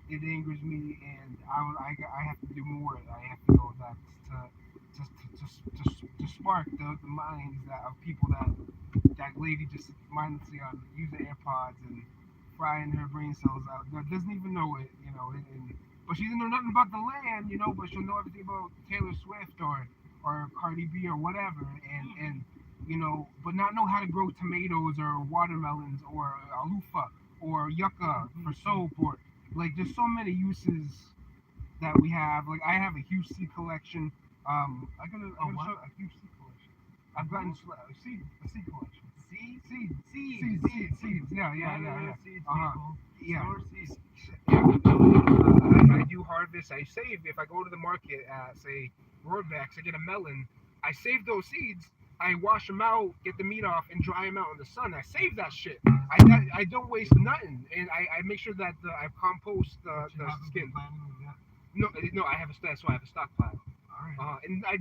it angers me, and I have to do more. I have to know that to spark the minds of people that lady just mindlessly on using AirPods and frying her brain cells out. That doesn't even know it, but she doesn't know nothing about the land, but she'll know everything about Taylor Swift or Cardi B or whatever, and but not know how to grow tomatoes or watermelons or alufaa or yucca for soap or like there's so many uses that we have. Like I have a huge seed collection. I got a huge seed collection. I've gotten a seed collection. Seeds. Yeah. Seeds, Uh-huh. people. Yeah. Store seeds. I do harvest. I save. If I go to the market at say Roadbacks, I get a melon. I save those seeds. I wash them out, get the meat off, and dry them out in the sun. I save that shit. I don't waste nothing, and I make sure that I compost the skin. No, I have that's why I have a stockpile. Alright. And I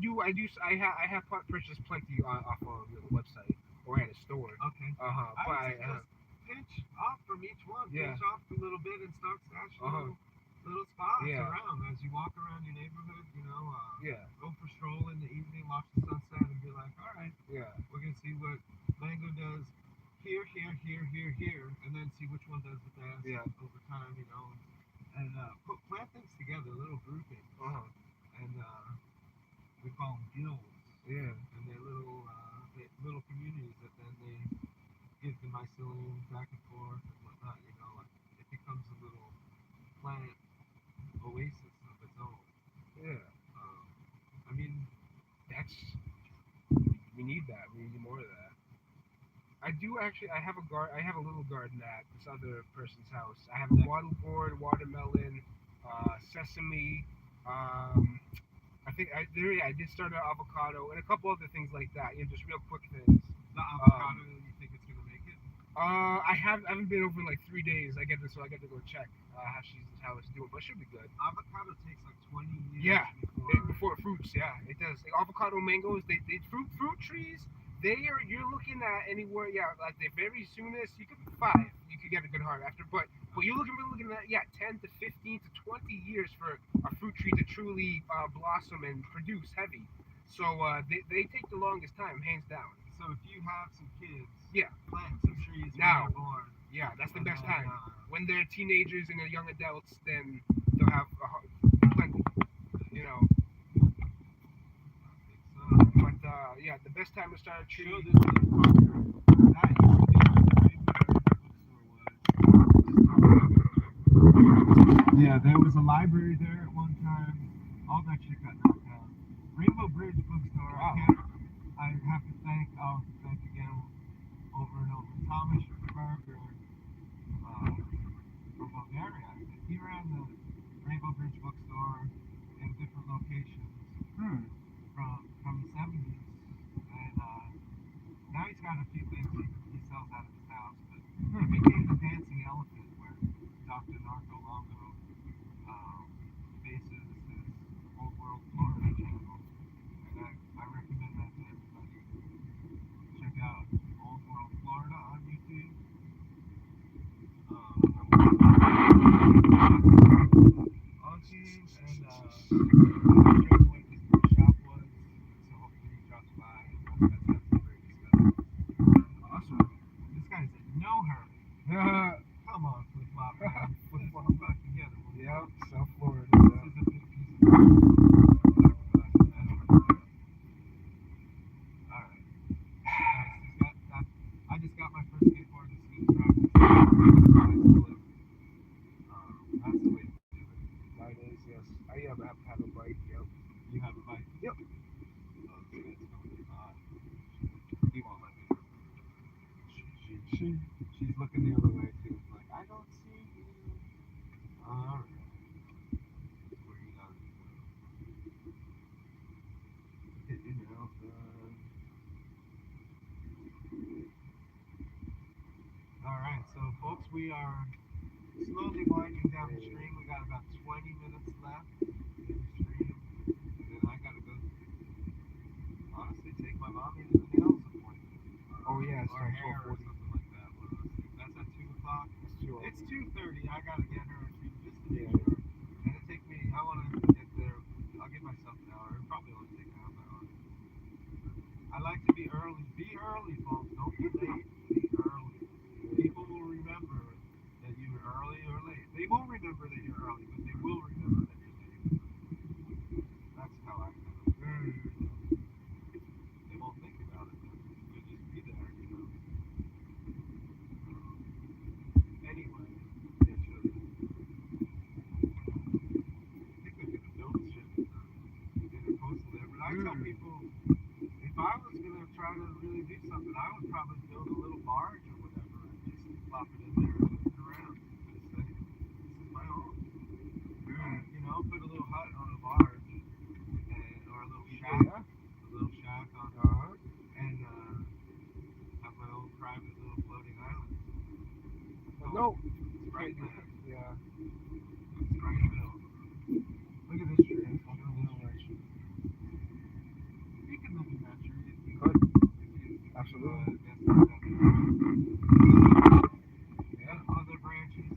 have purchased plenty off of the website or at a store. Okay. But I would just pinch off from each one. Yeah. Pinch off a little bit and start stashing little spots Yeah. around as you walk around your neighborhood. Yeah. Go for a stroll in the evening, watch the sunset, and be like, all right, Yeah. we're gonna see what mango does here, and then see which one does the best over time. And plant things together, little groupings, and we call them guilds. Yeah. And they're little communities that then they give the mycelium back and forth and whatnot. It becomes a little plant oasis of its own. Yeah. I mean, We need that. We need more of that. I do actually. I have a little garden at this other person's house. I have a wattle gourd, watermelon, sesame. I think I did start an avocado and a couple other things like that. Just real quick things. the avocado, you think it's gonna make it? I haven't been over in like 3 days. I get to go check how it's doing, but it should be good. Avocado takes like 20 years Yeah, before. before it fruits, yeah, it does. Like avocado, mangoes, they fruit trees. You're looking at anywhere, yeah, like the very soonest you could 5, you could get a good heart after, but we're looking at, yeah, 10 to 15 to 20 years for a fruit tree to truly blossom and produce heavy. So they take the longest time, hands down. So if you have some kids, Yeah, plant some trees now. when they're born. Yeah, that's the And best then, time. When they're teenagers and they're young adults, then they'll have plenty, you know. So, But yeah, the best time to start a tree. show this to the partner. That used to be yeah, there was a library there at one time. All that shit got knocked down. Rainbow Bridge bookstore. Wow. I have to thank. I'll thank again over and over. Thomas Berger from Bulgaria. I think he ran the Rainbow Bridge bookstore in different locations from the 70s, and now he's got a few things he sells out of his house. But he became the dancing elephant where Dr. Narco Longo bases his Old World Florida channel, and I recommend that to everybody. Check out Old World Florida on YouTube. Auntie and showed what his first shop was, so hopefully he drops by and that's some great discussion. Awesome. This guy's in no hurry. Come on, flip flop man. Flip flop back together. Yeah, South Florida. This Yeah. is a big piece of alright. I just got my first skateboard this week. That's the way to do it. Mine is, yes. I have a bike. Yep. You have a bike? Yep. Oh, this guy's going on. He won't let me. She's looking the other way too. Like, I don't see you. Alright. Where you gotta go. Get your nails done. Alright, so folks, we are slowly winding down the stream. We got about 20 minutes left in the stream. And then I gotta go, honestly, take my mommy to the nails appointment. Oh yeah, it's Or like hair or 12:40. something like that. One of those things. That's at 2 o'clock. It's 2. It's 2:30. I gotta get her a treat just to be Yeah. sure. And it take me, I wanna get there, I'll give myself an hour. It'll probably only take half an hour. I like to be early. Be early, folks. Don't be late. Be early. People will remember that you were early or late. They won't remember that you're early, but they will remember that you're late. That's how I feel. They won't think about it. You'll just be there, you know. Anyway, they should. I think they're gonna build shit intercoastal there. But I tell people, if I was gonna try to really do something, I would probably build a little barge or whatever and just plop it in there and move it around. Just say, this is my home. You know, put a little hut on a barge or a little shack. Yeah. A little shack on and have my own private little floating island. No. It's right there. Yeah. It's right middle. Look at this tree. You can live in that tree if you Could. if you Absolutely. Yeah. Other branches,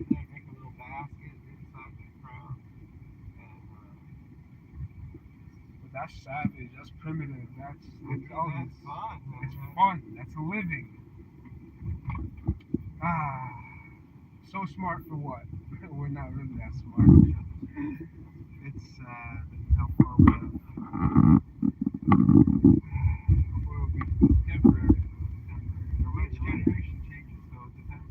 make a little basket inside the crown. And But that's savage. That's primitive. That's that's fun. It's fun. That's living. So smart for what? We're not really that smart. It's how far we have. We'll be temporary. Each generation changes, so it depends.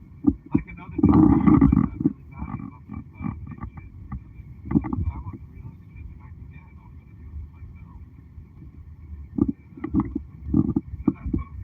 Like another generation might not really value about big shit. I want the realest shit that I can get. I'm gonna do it myself. So that's both.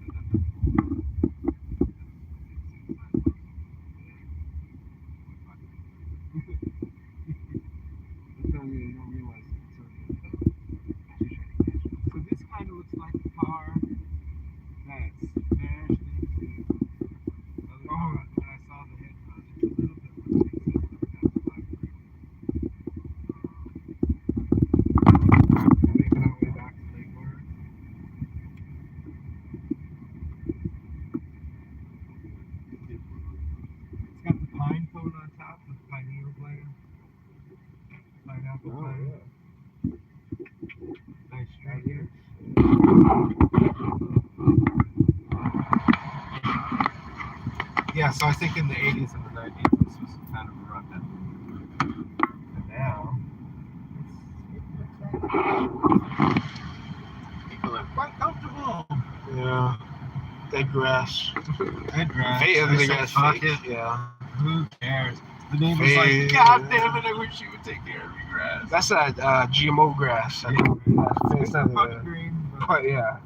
Oh, yeah. Nice street. Yeah, so I think in the 80s and the 90s, this was kind of a rundown. And now, people are quite comfortable. Yeah. Dead grass. Dead grass. Fake, They the say grass fuck fake. it. Yeah. Who cares? The neighbor's Fake. like, God damn it, I wish you would take care of your grass. That's that GMO grass. I Yeah. think. It's It's not not green, but yeah,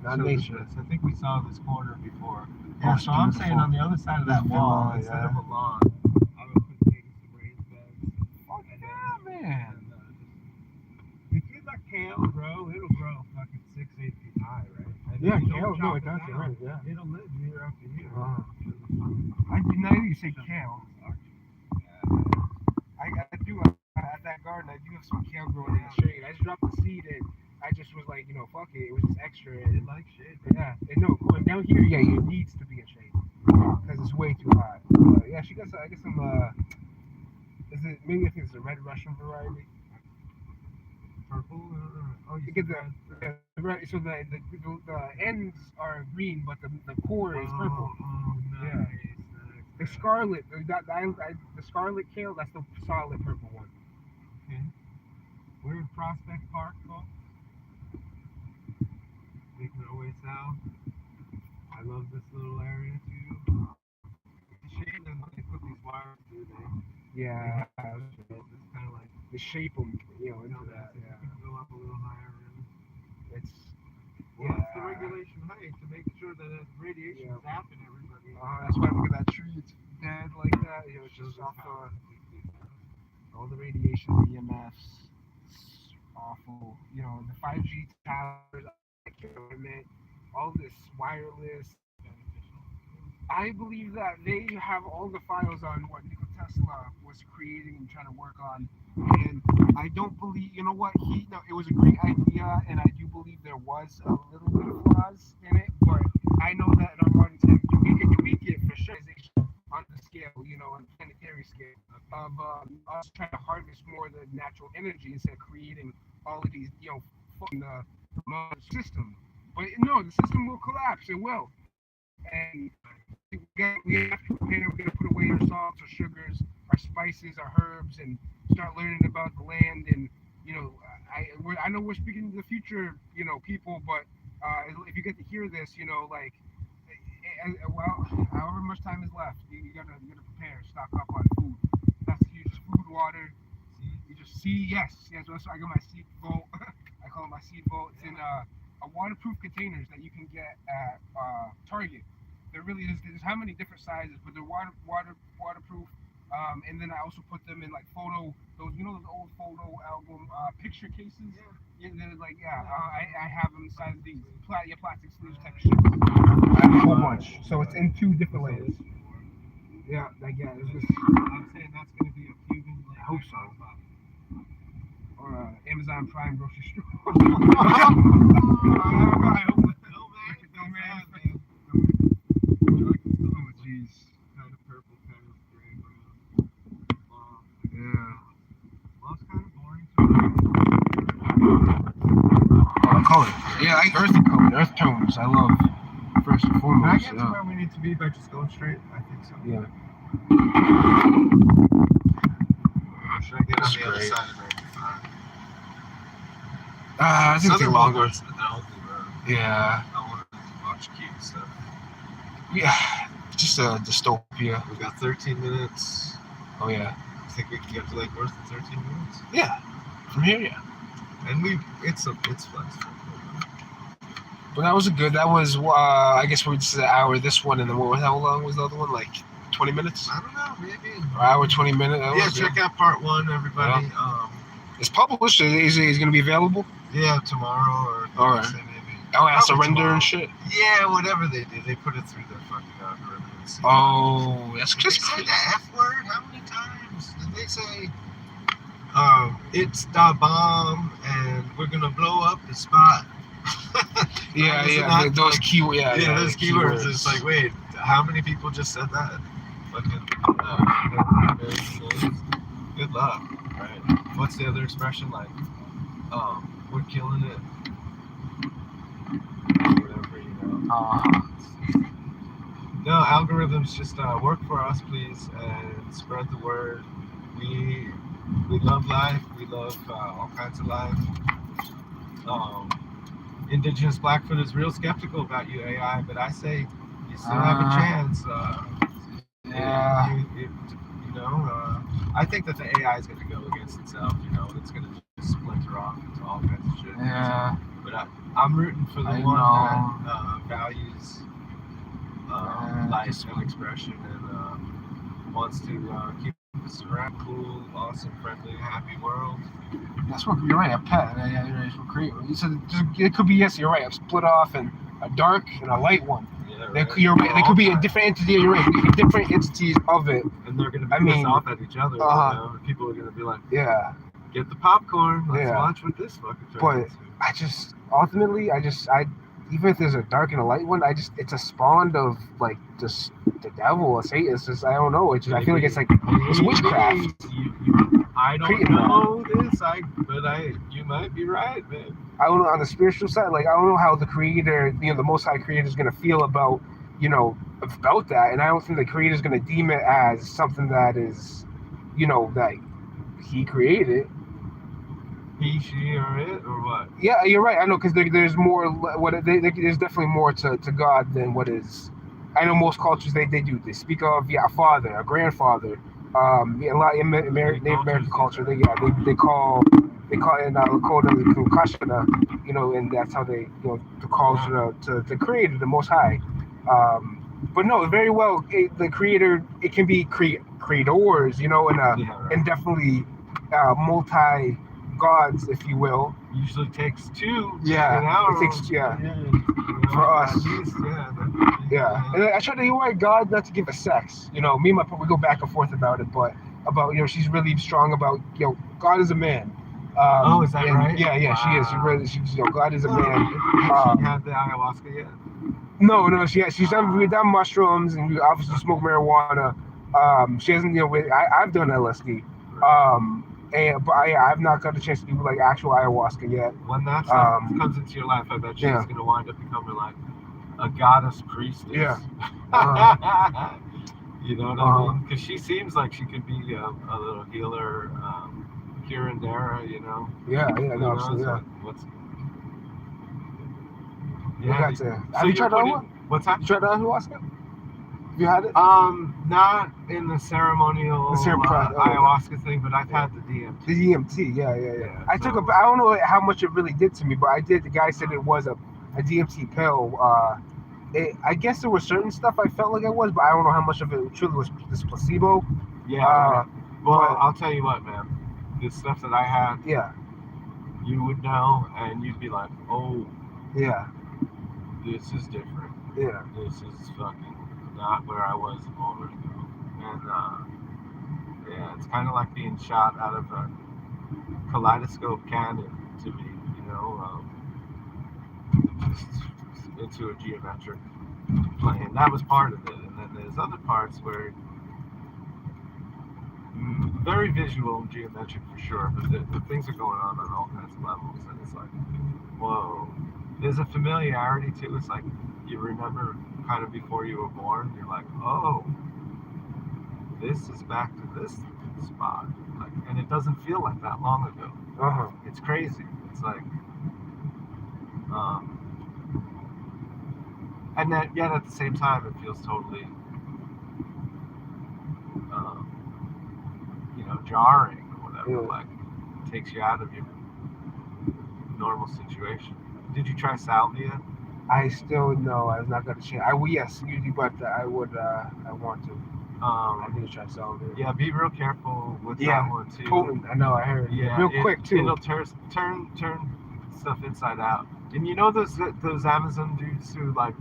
not so nature. I think we saw this corner before. Yeah, Yeah, it's so I'm beautiful. saying on the other side of that This wall, villa, instead yeah. of a lawn, I would put maybe some raised beds. Fuck yeah, man. If you let kale grow, it'll grow fucking 6-8 feet high, right? And Yeah, if you kale, don't no, chop it does, you're down, right, yeah. It'll live year after year. I did not even say kale. I do at that garden. I do have some kale growing in the shade. I just dropped the seed and I just was like, fuck it. It was just extra. It And like shade. yeah, and no, going down here, yeah, it needs to be a shade because it's way too hot. Yeah, she got some. I get some. Is it maybe I think it's a red Russian variety? Purple? Oh, you You get said the red. So the ends are green, but the core is purple. Oh, nice. Yeah. The scarlet, the scarlet kale, that's the solid purple one. Okay. We're in Prospect Park, folks. Making our way south. I love this little area too. It's a shame that when they put these wires through, Yeah, it's kind of like they shape them, into that. You Yeah, can go up a little higher. And, it's well, it's the regulation height to make sure that the radiation is zapping everybody. that's why look at that tree. It's dead like that. It's Shows just us off how all the radiation, the EMFs. It's awful. The 5G towers, equipment, all this wireless. I believe that they have all the files on what Nikola Tesla was creating and trying to work on. And I don't believe, it was a great idea, and I do believe there was a little bit of flaws in it, but I know that in our modern time, you can tweak it for sure on the scale, on the planetary scale of us trying to harvest more of the natural energy instead of creating all of these, fucking the system. But no, the system will collapse. It will. And we have to prepare. We're gonna put away our salts, our sugars, our spices, our herbs, and start learning about the land. And I know we're speaking to the future, people, but if you get to hear this, however much time is left, you gotta prepare, stock up on food. That's huge. Food, water. You just yes. So I got my seed vault. I call it my seed vault. It's in a waterproof containers that you can get at Target. There really is. There's how many different sizes, but they're waterproof. And then I also put them in like those old photo album picture cases. Yeah. And then I have them the size of these plastic sleeves type of shit. I have a whole bunch. So it's in 2 different layers. Yeah, it's just. I'm saying that's going to be a Cuban. I hope so. Or Amazon Prime grocery store. I hope. Oh jeez. Kind of purple, kind of gray, brown. Yeah. Well, it's kind of boring. Color. Yeah, earthy color, earth tones. I love first and Can I foremost. get to where we need to be by just going straight? I think so. Yeah. Should I get That's on the other great. side of 95? I think it's longer. It's the healthy road. Yeah. I want to watch cute stuff. Yeah. Just a dystopia. We got 13 minutes. Oh yeah. I think we can get to Lake Worth in 13 minutes. Yeah. From here, yeah. And it's flexible. But that was I guess we just an hour this one, and then how long was the other one? Like 20 minutes? I don't know, maybe. Or hour 20 minutes? Yeah, check out part 1, everybody. Yeah. It's published. Is it going to be available? Yeah, tomorrow or all right. Maybe. Oh, I surrender tomorrow. And shit. Yeah, whatever they do, they put it through their fucking algorithm. Oh, that's just just say the F word. How many times did they say? It's the bomb, and we're gonna blow up the spot. Yeah. Those keywords. Yeah, those keywords. It's like, wait, how many people just said that? Fucking. Good luck. Right. what's the other expression, like, we're killing it, whatever, you know. No, algorithms just work for us, please, and spread the word. We love life. We love all kinds of life. Indigenous Blackfoot is real skeptical about you, AI, but I say you still have a chance. You know, I think that the AI is going to go against itself. You know, it's going to just splinter off into all kinds of shit. Yeah. But I'm rooting for the one that values life and expression and wants to keep us around cool, awesome, friendly, happy world. That's what you're right. A pet. Yeah, you're right. Great. You said it could be, yes, you're right. A split off and a dark and a light one. Yeah, right. You're right. They could be a different entity. You're right. Could be different entities of it. And they're going to be pissed off at each other. You know? People are going to be like, yeah, get the popcorn. Let's watch what this fucking turns into. I just ultimately, even if there's a dark and a light one, it's a spawn of like just the devil, a Satan. It's just, I don't know. It's just, I feel like it's like it's witchcraft. I don't know this, but you might be right, man. I don't know, on the spiritual side, like, I don't know how the creator, you know, the Most High Creator is going to feel about, you know, about that. And I don't think the creator is going to deem it as something that is, you know, that he created. He, she, or it, or what? Yeah, you're right. I know, because there's more, there's definitely more to God than what is. I know most cultures, they do. They speak of, a father, a grandfather. A lot in Native American culture, they call it in Lakota the Kunkashana, you know, and that's how they, you know, the culture to the creator, the Most High. But no, very well, the creator, it can be creators, you know, and definitely multi gods, if you will. Usually takes two. It takes for us. And I try to, you're right, God, not to give a sex. You know, me and my we go back and forth about it, but about, you know, she's really strong about, you know, God is a man. Is that right? Yeah, wow. She's you know, God is a man. She had the ayahuasca yet? No, she's done mushrooms, and we obviously smoke marijuana. She hasn't, you know, I've done LSD. But I've not got a chance to do like actual ayahuasca yet. When that stuff comes into your life, I bet she's going to wind up becoming like a goddess priestess. Yeah. You know what I mean? Because she seems like she could be a little healer, curandera, you know? Yeah, no, absolutely. Have you tried ayahuasca? What's that? You tried ayahuasca? Have you had it? Not in the ceremonial ayahuasca thing, but I've had the DMT. The DMT, yeah. I don't know how much it really did to me, but I did. The guy said it was a DMT pill. I guess there was certain stuff I felt like it was, but I don't know how much of it truly was this placebo. Yeah. Well, I'll tell you what, man. The stuff that I had, you would know, and you'd be like, oh, this is different. Yeah. This is fucking not where I was a moment ago. And it's kind of like being shot out of a kaleidoscope cannon to me, you know, just into a geometric plane. That was part of it. And then there's other parts where very visual and geometric for sure, but the things are going on all kinds of levels, and it's like, whoa. There's a familiarity too. It's like you remember kind of before you were born. You're like, oh, this is back to this spot, like, and it doesn't feel like that long ago. It's crazy. It's like, and that yet at the same time it feels totally, you know, jarring or whatever. Like, it takes you out of your normal situation. Did you try salvia? I still no. I've not got a chance. Yes, usually, but I would. I want to. I need to try salvia. Yeah, be real careful with that one too. Potent. I know. I heard. Yeah, real quick too. It'll turn stuff inside out. And you know those Amazon dudes who like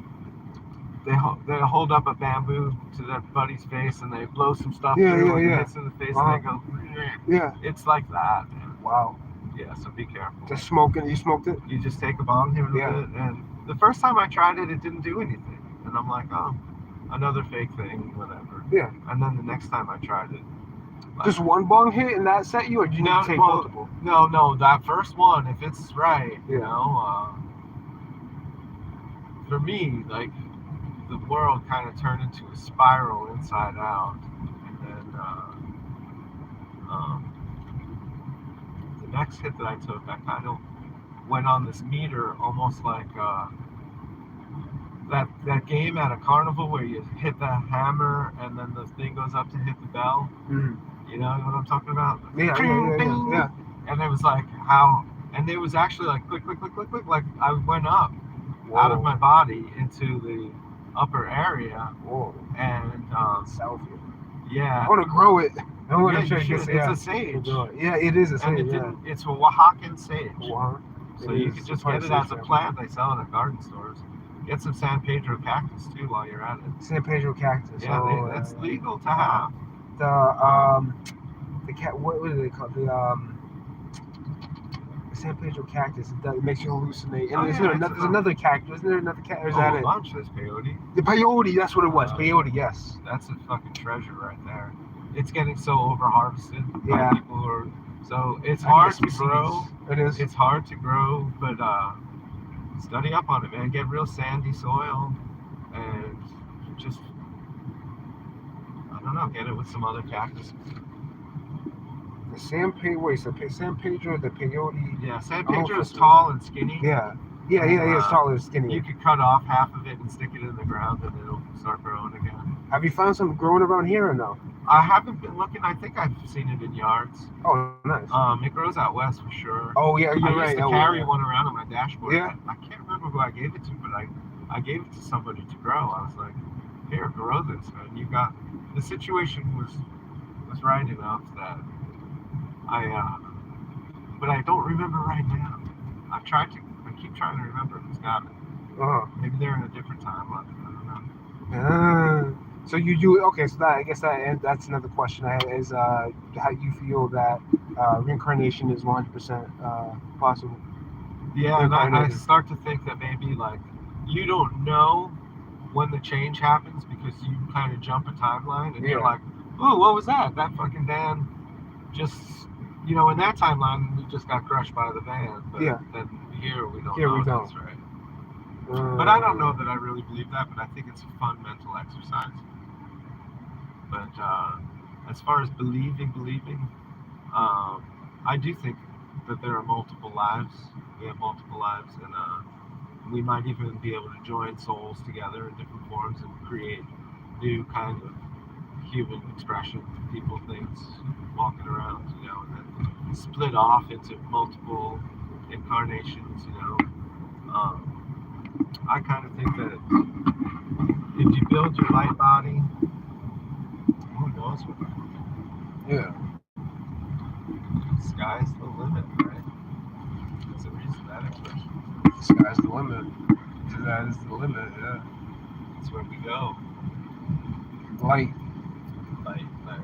they hold up a bamboo to their buddy's face and they blow some stuff through and it hits in the face and they go. Yeah. It's like that, man. Wow. Yeah, so be careful. Just smoking. You smoked it? You just take a bomb here in a bit, and the first time I tried it, it didn't do anything, and I'm like, oh, another fake thing, whatever. Yeah. And then the next time I tried it, Just one bong hit and that set you, or do you need to take multiple? No, that first one, if it's right, Yeah. you know, for me, like, the world kind of turned into a spiral inside out, and then the next hit that I took, I kind of went on this meter, almost like that game at a carnival where you hit the hammer and then the thing goes up to hit the bell. Mm. You know what I'm talking about? Yeah. And it was like how, and it was actually like click, click, click, click, click. Like I went up out of my body into the upper area. Whoa. And Selfie. yeah. I want to grow it. I want Yeah, to try you to should. get It's a sage. Yeah, it is a And sage. it's a Oaxacan sage. Wow. So you could just get it as a plant. They sell it at garden stores. Get some San Pedro cactus too while you're at it. San Pedro cactus. Yeah, that's legal to have. The cat. What do they call it? The San Pedro cactus. It makes you hallucinate. And there's another cactus. Isn't there another cactus? Is that it? Lunch. There's peyote. The peyote. That's what it was. Peyote. Yes. That's a fucking treasure right there. It's getting so over harvested Yeah. by people who are. So it's hard to grow. It is. It's hard to grow, but study up on it, man. Get real sandy soil, and just, I don't know, get it with some other cactus. The San Pedro. Wait, so San Pedro, the peyote. Yeah, San Pedro is tall and skinny. Yeah. It's taller and skinny. You could cut off half of it and stick it in the ground, and it'll start growing again. Have you found some growing around here or no? I haven't been looking. I think I've seen it in yards. Oh, nice. It grows out west for sure. Oh yeah, you're right. I used to carry one around on my dashboard. Yeah. I can't remember who I gave it to, but I gave it to somebody to grow. I was like, here, grow this, man. You got, the situation was right enough that but I don't remember right now. I keep trying to remember who's got it. Maybe they're in a different timeline. I don't know. So you do okay. So I guess that's another question I have is how you feel that reincarnation is 100% possible. Yeah, and I start to think that maybe like you don't know when the change happens because you kind of jump a timeline and you're like, oh, what was that? That fucking van just, in that timeline we just got crushed by the van. But then here we don't know that's right. But I don't know that I really believe that, but I think it's a fun mental exercise. But as far as believing, I do think that there are multiple lives. We have multiple lives, and we might even be able to join souls together in different forms and create new kind of human expression, people, things, walking around, and then split off into multiple incarnations, I kind of think that if you build your light body, who knows what that will do. Yeah. Sky's the limit, right? That's the reason that expression. Sky's the limit. That is the limit, yeah. That's where we go. Light. Yeah.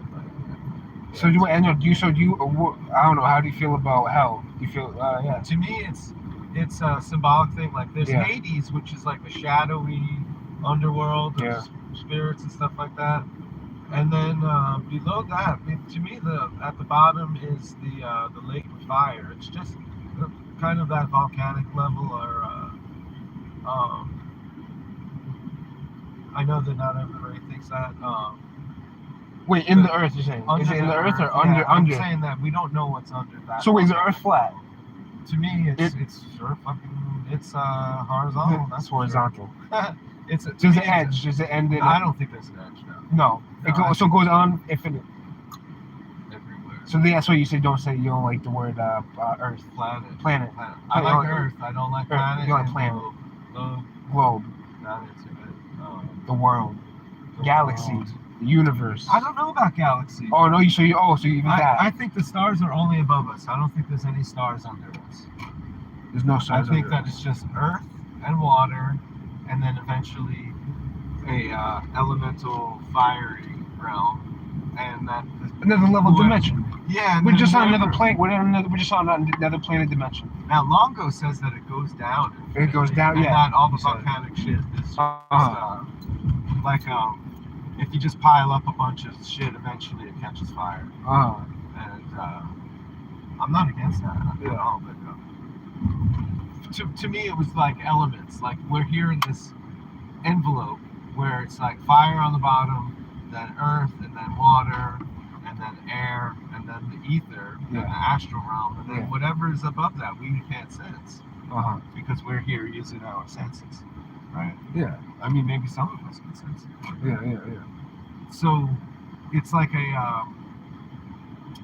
So do I don't know, how do you feel about hell? Do you feel, yeah. To me, it's a symbolic thing. Like there's Hades, which is like a shadowy underworld of spirits and stuff like that. And then below that, to me, at the bottom is the lake of fire. It's just kind of that volcanic level, or I know that not everybody thinks that. Wait, in the earth, you're saying? Is it in the earth or under? I'm saying that we don't know what's under that. So is the earth flat? To me, it's horizontal. That's horizontal. Sure. There's an edge. Does it end in? I don't think there's an edge now. No. It goes on infinite. Everywhere. So that's why you say don't like the word Earth. Planet. I like Earth. I don't like planet. You like planet. Globe. That is it. The world. Galaxies. The universe. I don't know about galaxies. Oh no! So even that. I think the stars are only above us. I don't think there's any stars under us. There's no stars. I think that it's just Earth and water, and then eventually a elemental fiery realm, and that another level dimension. Yeah, we're just on another planet. We're just on another planet dimension. Now Longo says that it goes down. It goes down. And Yeah. that all the volcanic shit is just, like if you just pile up a bunch of shit, eventually it catches fire. And I'm not against that at all. But to me, it was like elements. Like we're here in this envelope where it's like fire on the bottom, then earth, and then water, and then air, and then the ether, and the astral realm, and then whatever is above that we can't sense because we're here using our senses, right? Yeah. I mean, maybe some of us can sense it. Yeah. So it's like a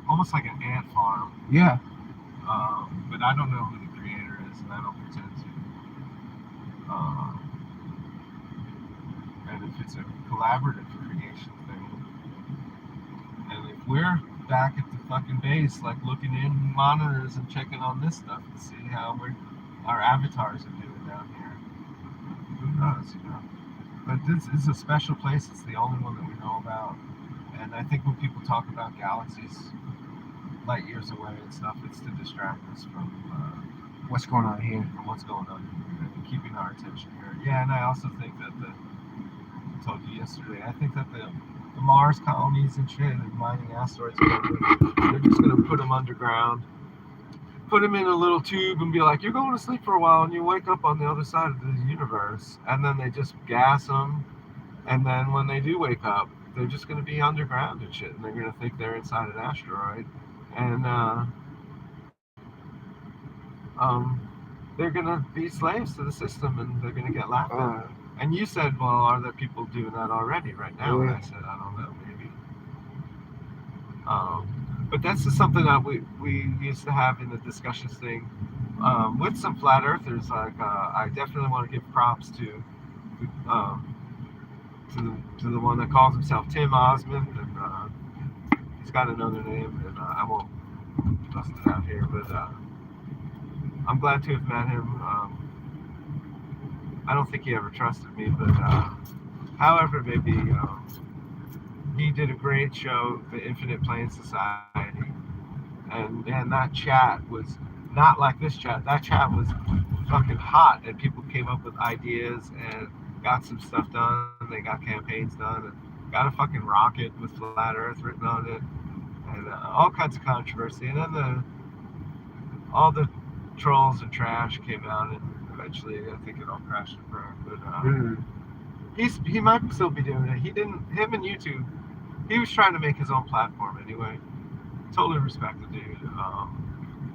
almost like an ant farm. Yeah. But I don't know who the creator is, and I don't pretend to. And if it's a collaborative creation thing, and if we're back at the fucking base, like looking in monitors and checking on this stuff to see how our avatars are doing down here, who knows, you know? But this is a special place. It's the only one that we know about. And I think when people talk about galaxies light years away and stuff, it's to distract us from What's going on here? from what's going on here and keeping our attention here. Yeah, and I also think that I told you yesterday, I think that the Mars colonies and shit and mining asteroids, they're just going to put them underground, put them in a little tube and be like, you're going to sleep for a while and you wake up on the other side of the universe. And then they just gas them. And then when they do wake up, they're just going to be underground and shit. And they're going to think they're inside an asteroid. And they're going to be slaves to the system and they're going to get laughed at. And you said, well, are there people doing that already right now? And I said, I don't know, maybe. But that's just something that we used to have in the discussions thing with some flat earthers. Like, I definitely want to give props to the one that calls himself Tim Osmond, and he's got another name, and I won't bust it out here, but I'm glad to have met him. I don't think he ever trusted me, but however it may be, he did a great show, The Infinite Plane Society, and that chat was not like this chat. That chat was fucking hot, and people came up with ideas and got some stuff done. They got campaigns done, and got a fucking rocket with flat Earth written on it, and all kinds of controversy. And then all the trolls and trash came out, and eventually I think it all crashed and burned. But he might still be doing it. Him and YouTube, he was trying to make his own platform anyway. Totally respect the dude.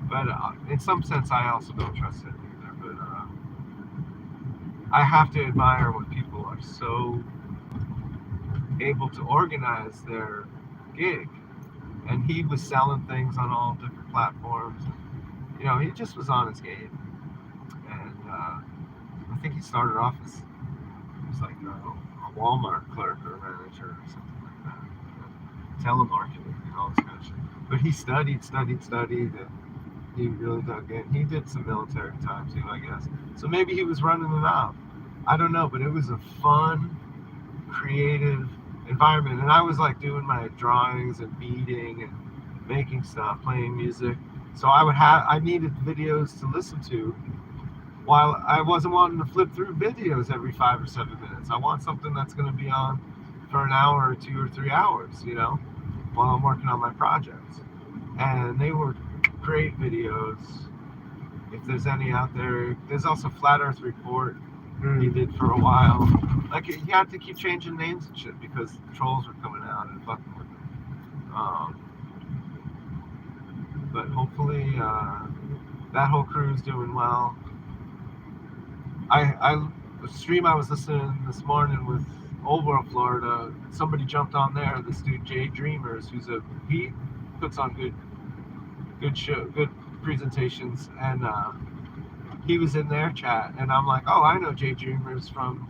But in some sense, I also don't trust him either. But I have to admire when people are so able to organize their gig. And he was selling things on all different platforms. You know, he just was on his game. And I think he started off as he was like a Walmart clerk or manager or something like that. Telemarketing and all this kind of shit. But he studied, and he really dug in. He did some military time too, I guess. So maybe he was running it out. I don't know, but it was a fun, creative environment. And I was like doing my drawings and beading and making stuff, playing music. So I needed videos to listen to while I wasn't wanting to flip through videos every 5 or 7 minutes. I want something that's going to be on for an hour or 2 or 3 hours, you know, while I'm working on my projects. And they were great videos. If there's any out there, there's also Flat Earth Report he did for a while. Like, he had to keep changing names and shit because the trolls were coming out and fucking with him. But hopefully that whole crew is doing well. The stream I was listening this morning with Old World Florida, somebody jumped on there, this dude Jay Dreamers, he puts on good presentations, and he was in their chat, and I'm like, oh, I know Jay Dreamers from,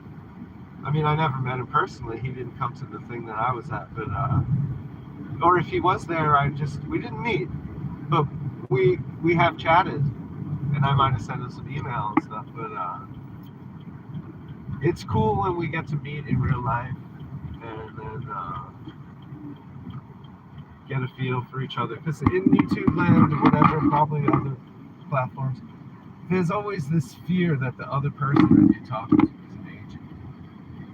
I mean, I never met him personally, he didn't come to the thing that I was at, but or if he was there, we didn't meet, but we have chatted, and I might have sent him some email and stuff, but it's cool when we get to meet in real life and then get a feel for each other. Because in YouTube land or whatever, probably other platforms, there's always this fear that the other person that you're talking to is an agent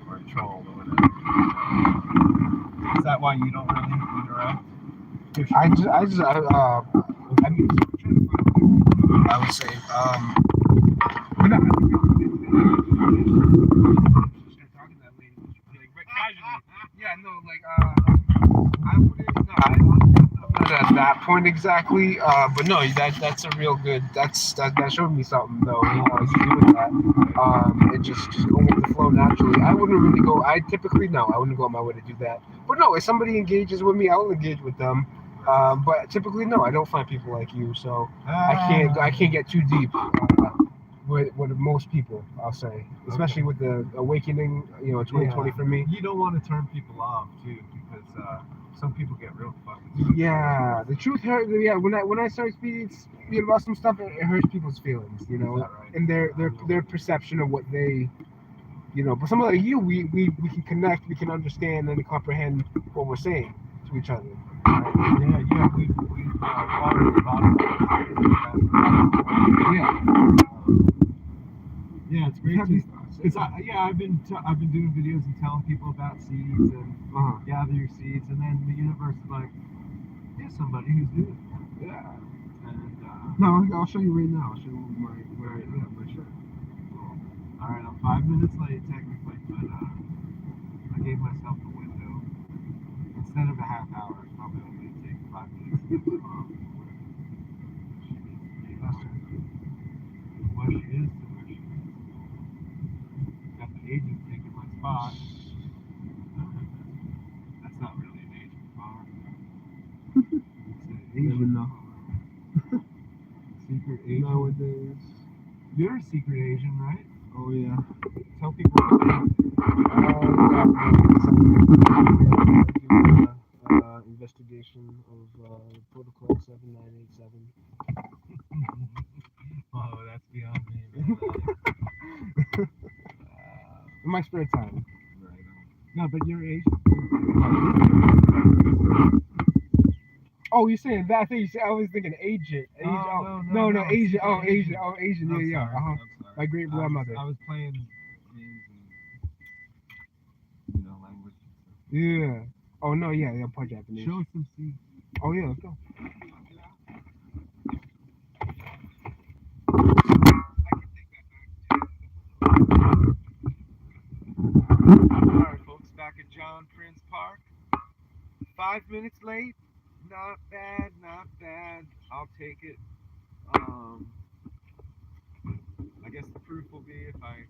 or a troll or whatever. that why you don't really interact? I mean, I would say, but no, start talking to that lady, like, but casually. Yeah, no, like, I wouldn't, no, I'm not at that point exactly, but no, that's a real good, that showed me something, though, you doing that, and just going with the flow naturally. I wouldn't really go, I wouldn't go on my way to do that, but no, if somebody engages with me, I will engage with them, but typically, no, I don't find people like you, so I can't get too deep, with most people, I'll say, especially with the awakening, 2020 for me. You don't want to turn people off too, because some people get real fucking. Yeah, the truth hurt. Yeah, when I start speaking about some stuff, it hurts people's feelings, Is that right? and their perception of what they, But somebody like you, we can connect, we can understand and comprehend what we're saying to each other. Yeah, we already about it. Yeah. Yeah, it's great. I've been doing videos and telling people about seeds and gather your seeds, and then the universe is like, here's somebody who's doing it. Yeah. And No, I'll show you right now. I'll show you my shirt. All right, I'm 5 minutes late technically, but I gave myself a window. Instead of a half hour, it's probably only going to take 5 minutes to get my mom to where she needs to be. Where she is to where she is. Got the agent taking my spot. That's not really an agent car. It's an Asian secret agent. Nowadays. You're a secret Asian, right? Oh yeah. Tell people what it is. Investigation of Protocol 7987. Oh, that's beyond me, man. In my spare time. Right on. No, but you're Asian. Oh, you're saying that thing? I was thinking agent. No, Asian. Oh, Asian. Asian. Oh, Asian. I'm Yeah. sorry. I'm sorry. My great grandmother. I was playing games and language. Yeah. Oh no, yeah, part Japanese. Show us some seeds. Oh yeah, let's go. Alright, folks, back at John Prince Park. 5 minutes late. Not bad, not bad. I'll take it. I guess the proof will be if I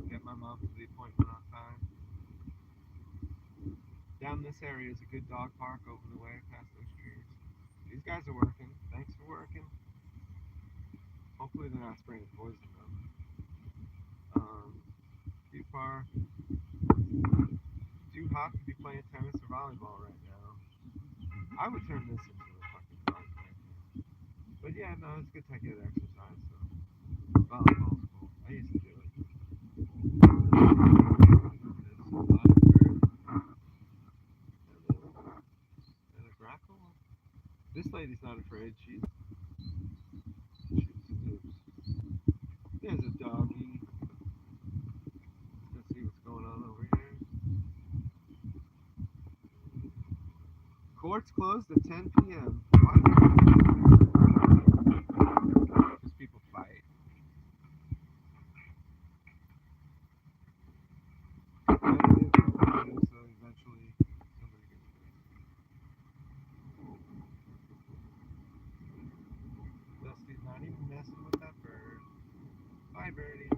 get my mom to the appointment on time. Down this area is a good dog park over the way past those trees. These guys are working. Thanks for working. Hopefully they're not spraying poison though. Too far. Too hot to be playing tennis or volleyball right now. I would turn this into a fucking park right here. But yeah, no, it's good to get exercise. So volleyball's cool. I used to do it. And a grackle. This lady's not afraid. She's loose. There's a doggy. Let's see what's going on over here. Court's closed at 10 p.m. What? Because people fight. Competitive, so eventually somebody gets hurt. Dusty's not even messing with that bird. Bye, birdie.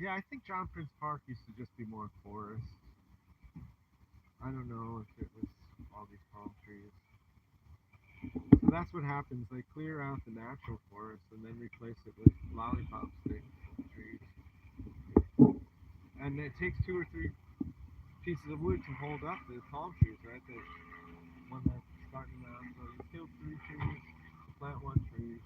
Yeah, I think John Prince Park used to just be more forest. I don't know if it was all these palm trees. So that's what happens. They clear out the natural forest and then replace it with lollipop stick trees. And it takes 2 or 3 pieces of wood to hold up the palm trees, right? When they're starting out. So you kill 3 trees, plant 1 tree.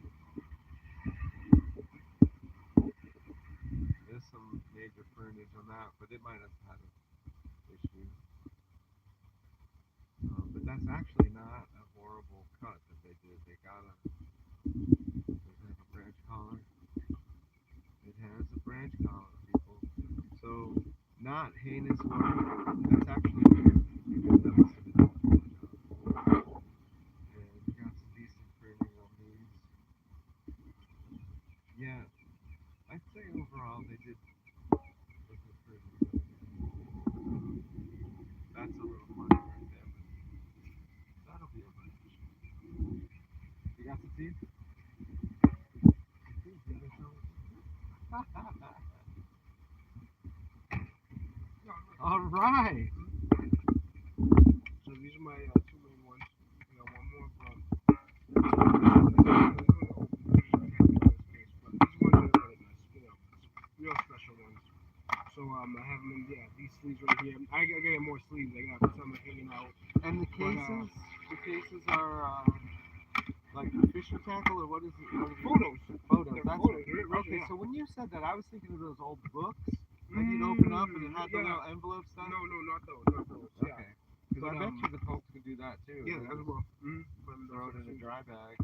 There's some major frontage on that, but it might have had an issue. But that's actually not a horrible cut that they did. They got a Does it have a branch collar? It has a branch collar, people. So, not heinous work. That's actually good. That must have been done a good job. And we got some decent printing on these. Yeah, I'd say overall they did a good printing. That's a little funny right there, but that'll be a bunch. You got some teeth? All right. So these are my two main ones. I got one more from. Real special ones. So I have them in these sleeves right here. I get more sleeves. I got some hanging out. And the But, cases are like fishing tackle, or what is it? What is it? Photos. Photos. They're That's photos. right. They're Okay, original. so when you said that, I was thinking of those old books that you'd open up and it had the little envelope stuff. No, not those. Not those. Okay. Yeah. Because I bet you the folks could do that too. Yeah, They as just well. throw it in a dry bag.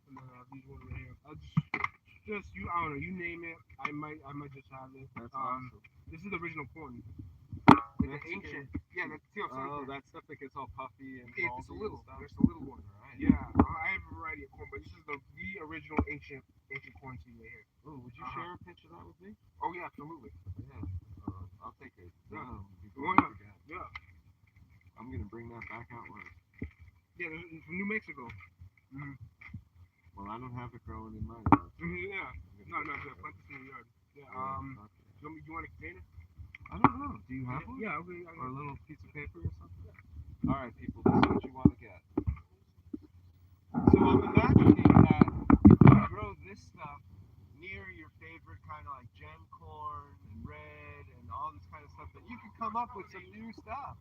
And then these ones right here. I'll just you. I don't know. You name it. I might just have it. That's awesome. This is the original corn. Like the Mexican. ancient. Yeah, that's Oh, that stuff that gets all puffy and It's a moldy little. and stuff. There's a little one. Right. Yeah, I have a variety of corn, but this is the original ancient corn seed right here. Oh, would you share a picture of that with me? Oh yeah, absolutely. Yeah. I'll take it. Yeah. Before I forget. Yeah. I'm gonna bring that back out west. Yeah, this is from New Mexico. Well, I don't have it growing in my yard. Yeah. No, plant this in your yard. Yeah. You want a container? I don't know. Do you have one? Yeah. Okay. Or a little piece of paper or something? All right, people. This is what you want to get. So I'm imagining that if you grow this stuff near your favorite kind of like gem corn and red and all this kind of stuff, that you could come up with some new stuff.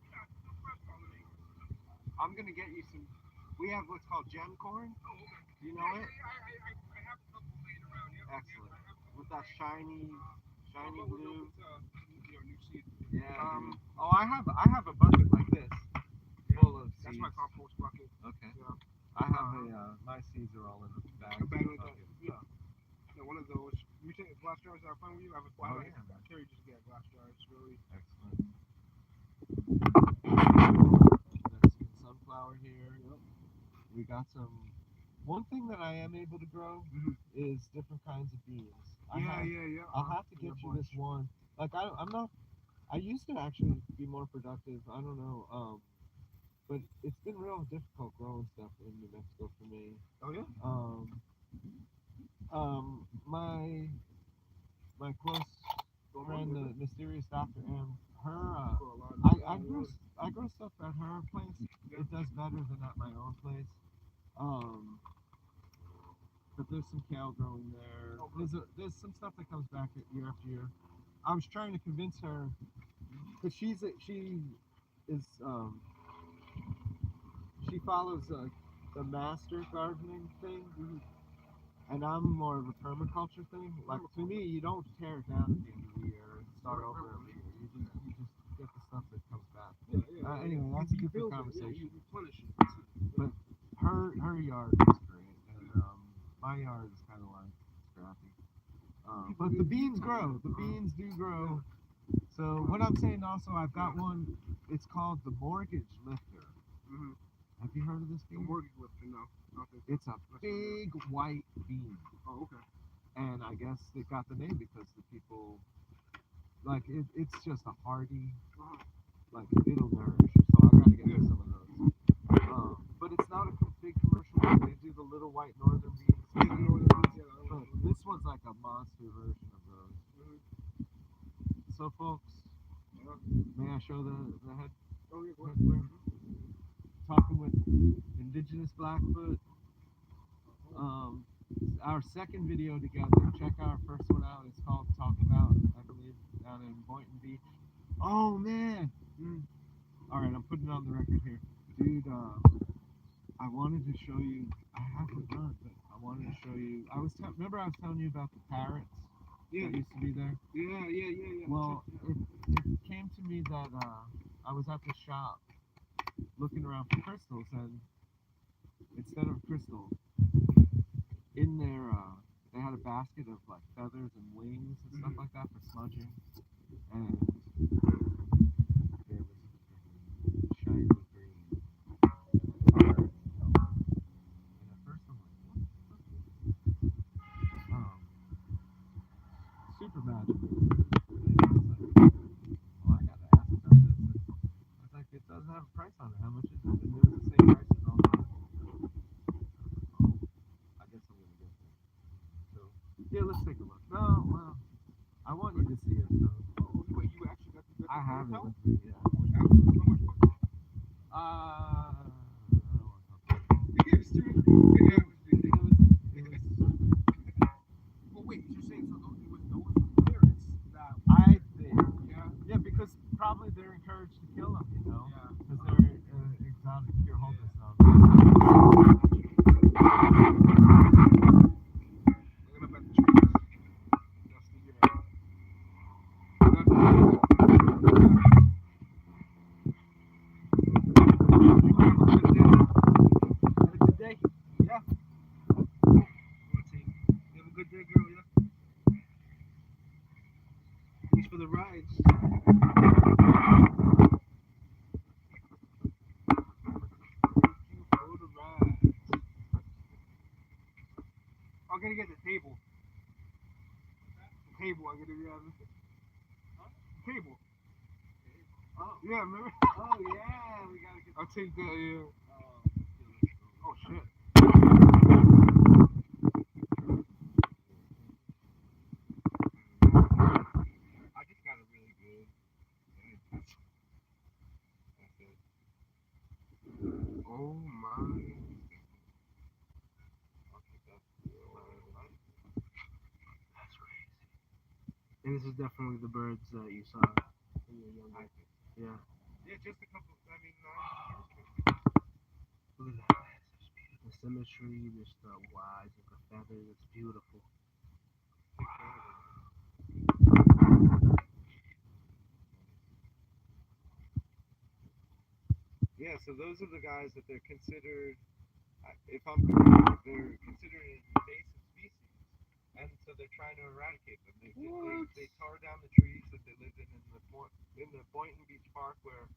I'm gonna get you some. We have what's called gem corn. Do you know it? I have a couple laying around. Yeah. Excellent. With that shiny blue. New seed. Yeah. Oh, I have a bucket like this full of seeds. That's my compost bucket. Okay. Yeah. I have my seeds are all in a bag. A bag like that. Yeah. One of those. You take glass jars that are fine with you? I carry just get glass jars. Really excellent. Mexican sunflower here. Yep. We got some. One thing that I am able to grow is different kinds of beans. Yeah. I'll have to get you this one. Like I'm not. I used to actually be more productive. I don't know. But it's been real difficult growing stuff in New Mexico for me. Oh yeah. My close friend, the mysterious Dr. M. Her, I grow stuff at her place. It does better than at my own place. But there's some kale growing there. There's some stuff that comes back year after year. I was trying to convince her, because she follows the master gardening thing, and I'm more of a permaculture thing. Like to me, you don't tear it down at the end of the year and start over every year. You just get the stuff that comes back. Anyway, that's a different conversation. But her yard is great, and my yard is kind of like scrappy. But the beans grow. The beans do grow. So what I'm saying also, I've got one. It's called the mortgage lifter. Have you heard of this bean? The mortgage lifter, no. It's a big white bean. Oh, okay. And I guess it got the name because the people like it. It's just a hardy, like it'll nourish. So I got to get you some of those. But it's not a big commercial one. They do the little white northern beans. But this one's like a monster version of those. So folks, may I show the head? Oh yeah, Talking with Indigenous Blackfoot. Our second video together. Check our first one out. It's called Talk About, I believe, down in Boynton Beach. Oh man! All right, I'm putting it on the record here, dude. I wanted to show you. I haven't done, but I wanted to show you. Remember I was telling you about the parrots that used to be there. Yeah. Well, it came to me that I was at the shop looking around for crystals, and instead of crystal, in their they had a basket of like feathers and wings and stuff like that for smudging, and there was a shiny green bird. And at first I'm like, what the fuck is this? Super magical. And I was like, well, I gotta ask about this. And I was like, it does have a price on it. How much is it? And it was the same price as all the others. Oh, I guess I'm gonna get this. So yeah, let's take a look. No, well, I want you to see it. So Oh, wait, you actually got the I have it hotel? with me. Yeah. How much was it? I don't want to talk about It was too yeah, it was ridiculous. it. Well, wait, you're saying so those, it was those parents that I think. yeah, Yeah, because probably they're encouraged to kill them, you know, yeah. because they're exotic. Here, hold this up. Looking up at the trees. Dusty, you know. Have a good day. Yeah. Let's see. You have a good day, girl, yeah? Thanks for the rides. Thank you for the rides. I'm gonna get the table. The table, I'm gonna get the table. Oh, Yeah, remember? oh yeah, we gotta get. I'll take that, yeah. Oh, shit. I just got a really good. That's it. Oh, my. That's crazy. And this is definitely the birds that you saw when you were younger. Yeah. Yeah, just a couple. I mean, Look at that. The symmetry, just the wise of the feathers. It's beautiful. yeah. So those are the guys that they're considered. If I'm correct, they're considered an invasive species, and so they're trying to eradicate them. They tore down the trees that they lived in the Boynton Beach Park where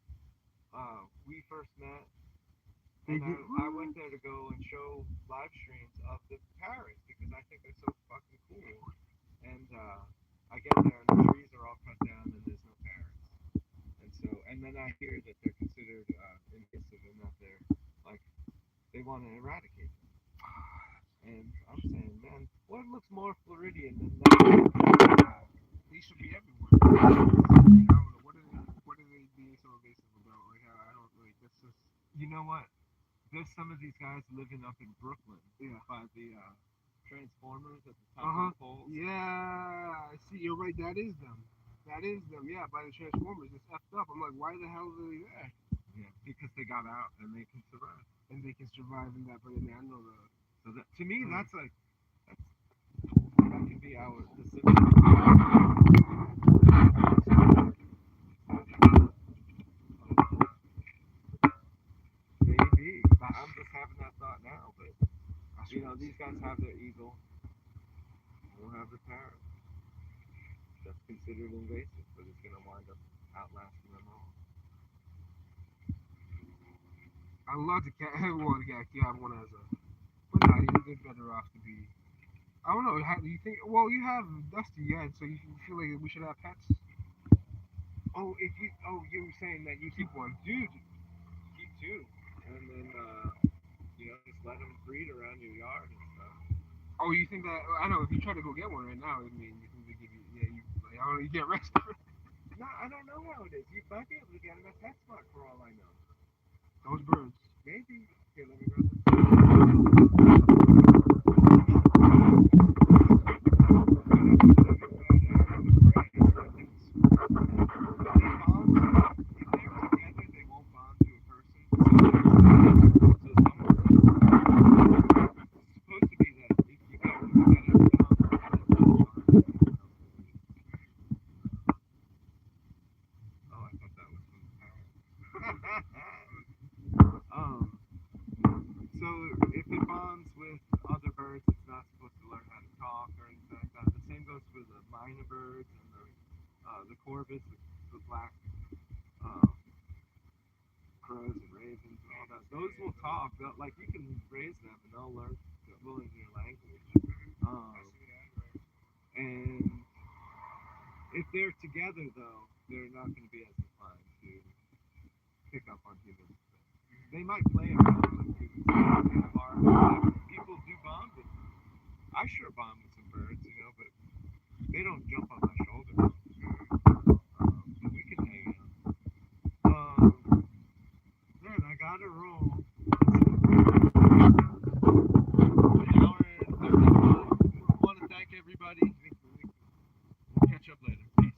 we first met. They And did. I went there to go and show live streams of the parrots because I think they're so fucking cool. And I get there and the trees are all cut down and there's no parrots. And then I hear that they're considered invasive and that they're like they want to eradicate them. And I'm saying, man, what looks more Floridian than that? They should be everywhere. I don't know. What are they being so invasive about? Like, I don't, like, that's just, You know what? There's some of these guys living up in Brooklyn yeah. by the transformers at the top Uh-huh. of the poles. Yeah, I see. You're right. That is them. That is them. Yeah, by the Transformers. It's effed up. I'm like, why the hell are they there? Yeah, because they got out and they can survive. And they can survive in that, but I mean, I know the. So that, to me, Mhm. that's like that can be our the symbol. Maybe I'm just having that thought now, but you know these guys have their eagle. We'll have the parrot. That's considered invasive, but it's gonna wind up outlasting them all. I love the cat. Well, yeah, you have one as a. But nah, they're better off to be. I don't know. How, do you think? Well, you have Dusty, yeah. So you feel like we should have pets? Oh, you were saying that you Keep one. dude, keep two, and then you know just let them breed around your yard and stuff. Oh, you think that? I know. If you try to go get one right now, I mean, you think they give you? Yeah, you. Like, I don't know. You get arrested. No, I don't know how it is. You might be able to get them at PetSmart for all I know. Those birds. Maybe. Here, let me grab this. So if it bonds with sparrows and ravens and all that. Those will talk. Like you can raise them and they'll learn your language. And if they're together, though, they're not going to be as inclined to pick up on humans. They might play around with humans. People do bond with them. I sure bond with some birds, but they don't jump on my shoulder. But we can hang out. Man, I gotta roll. An hour and 35. I want to thank everybody. We'll catch up later. Peace.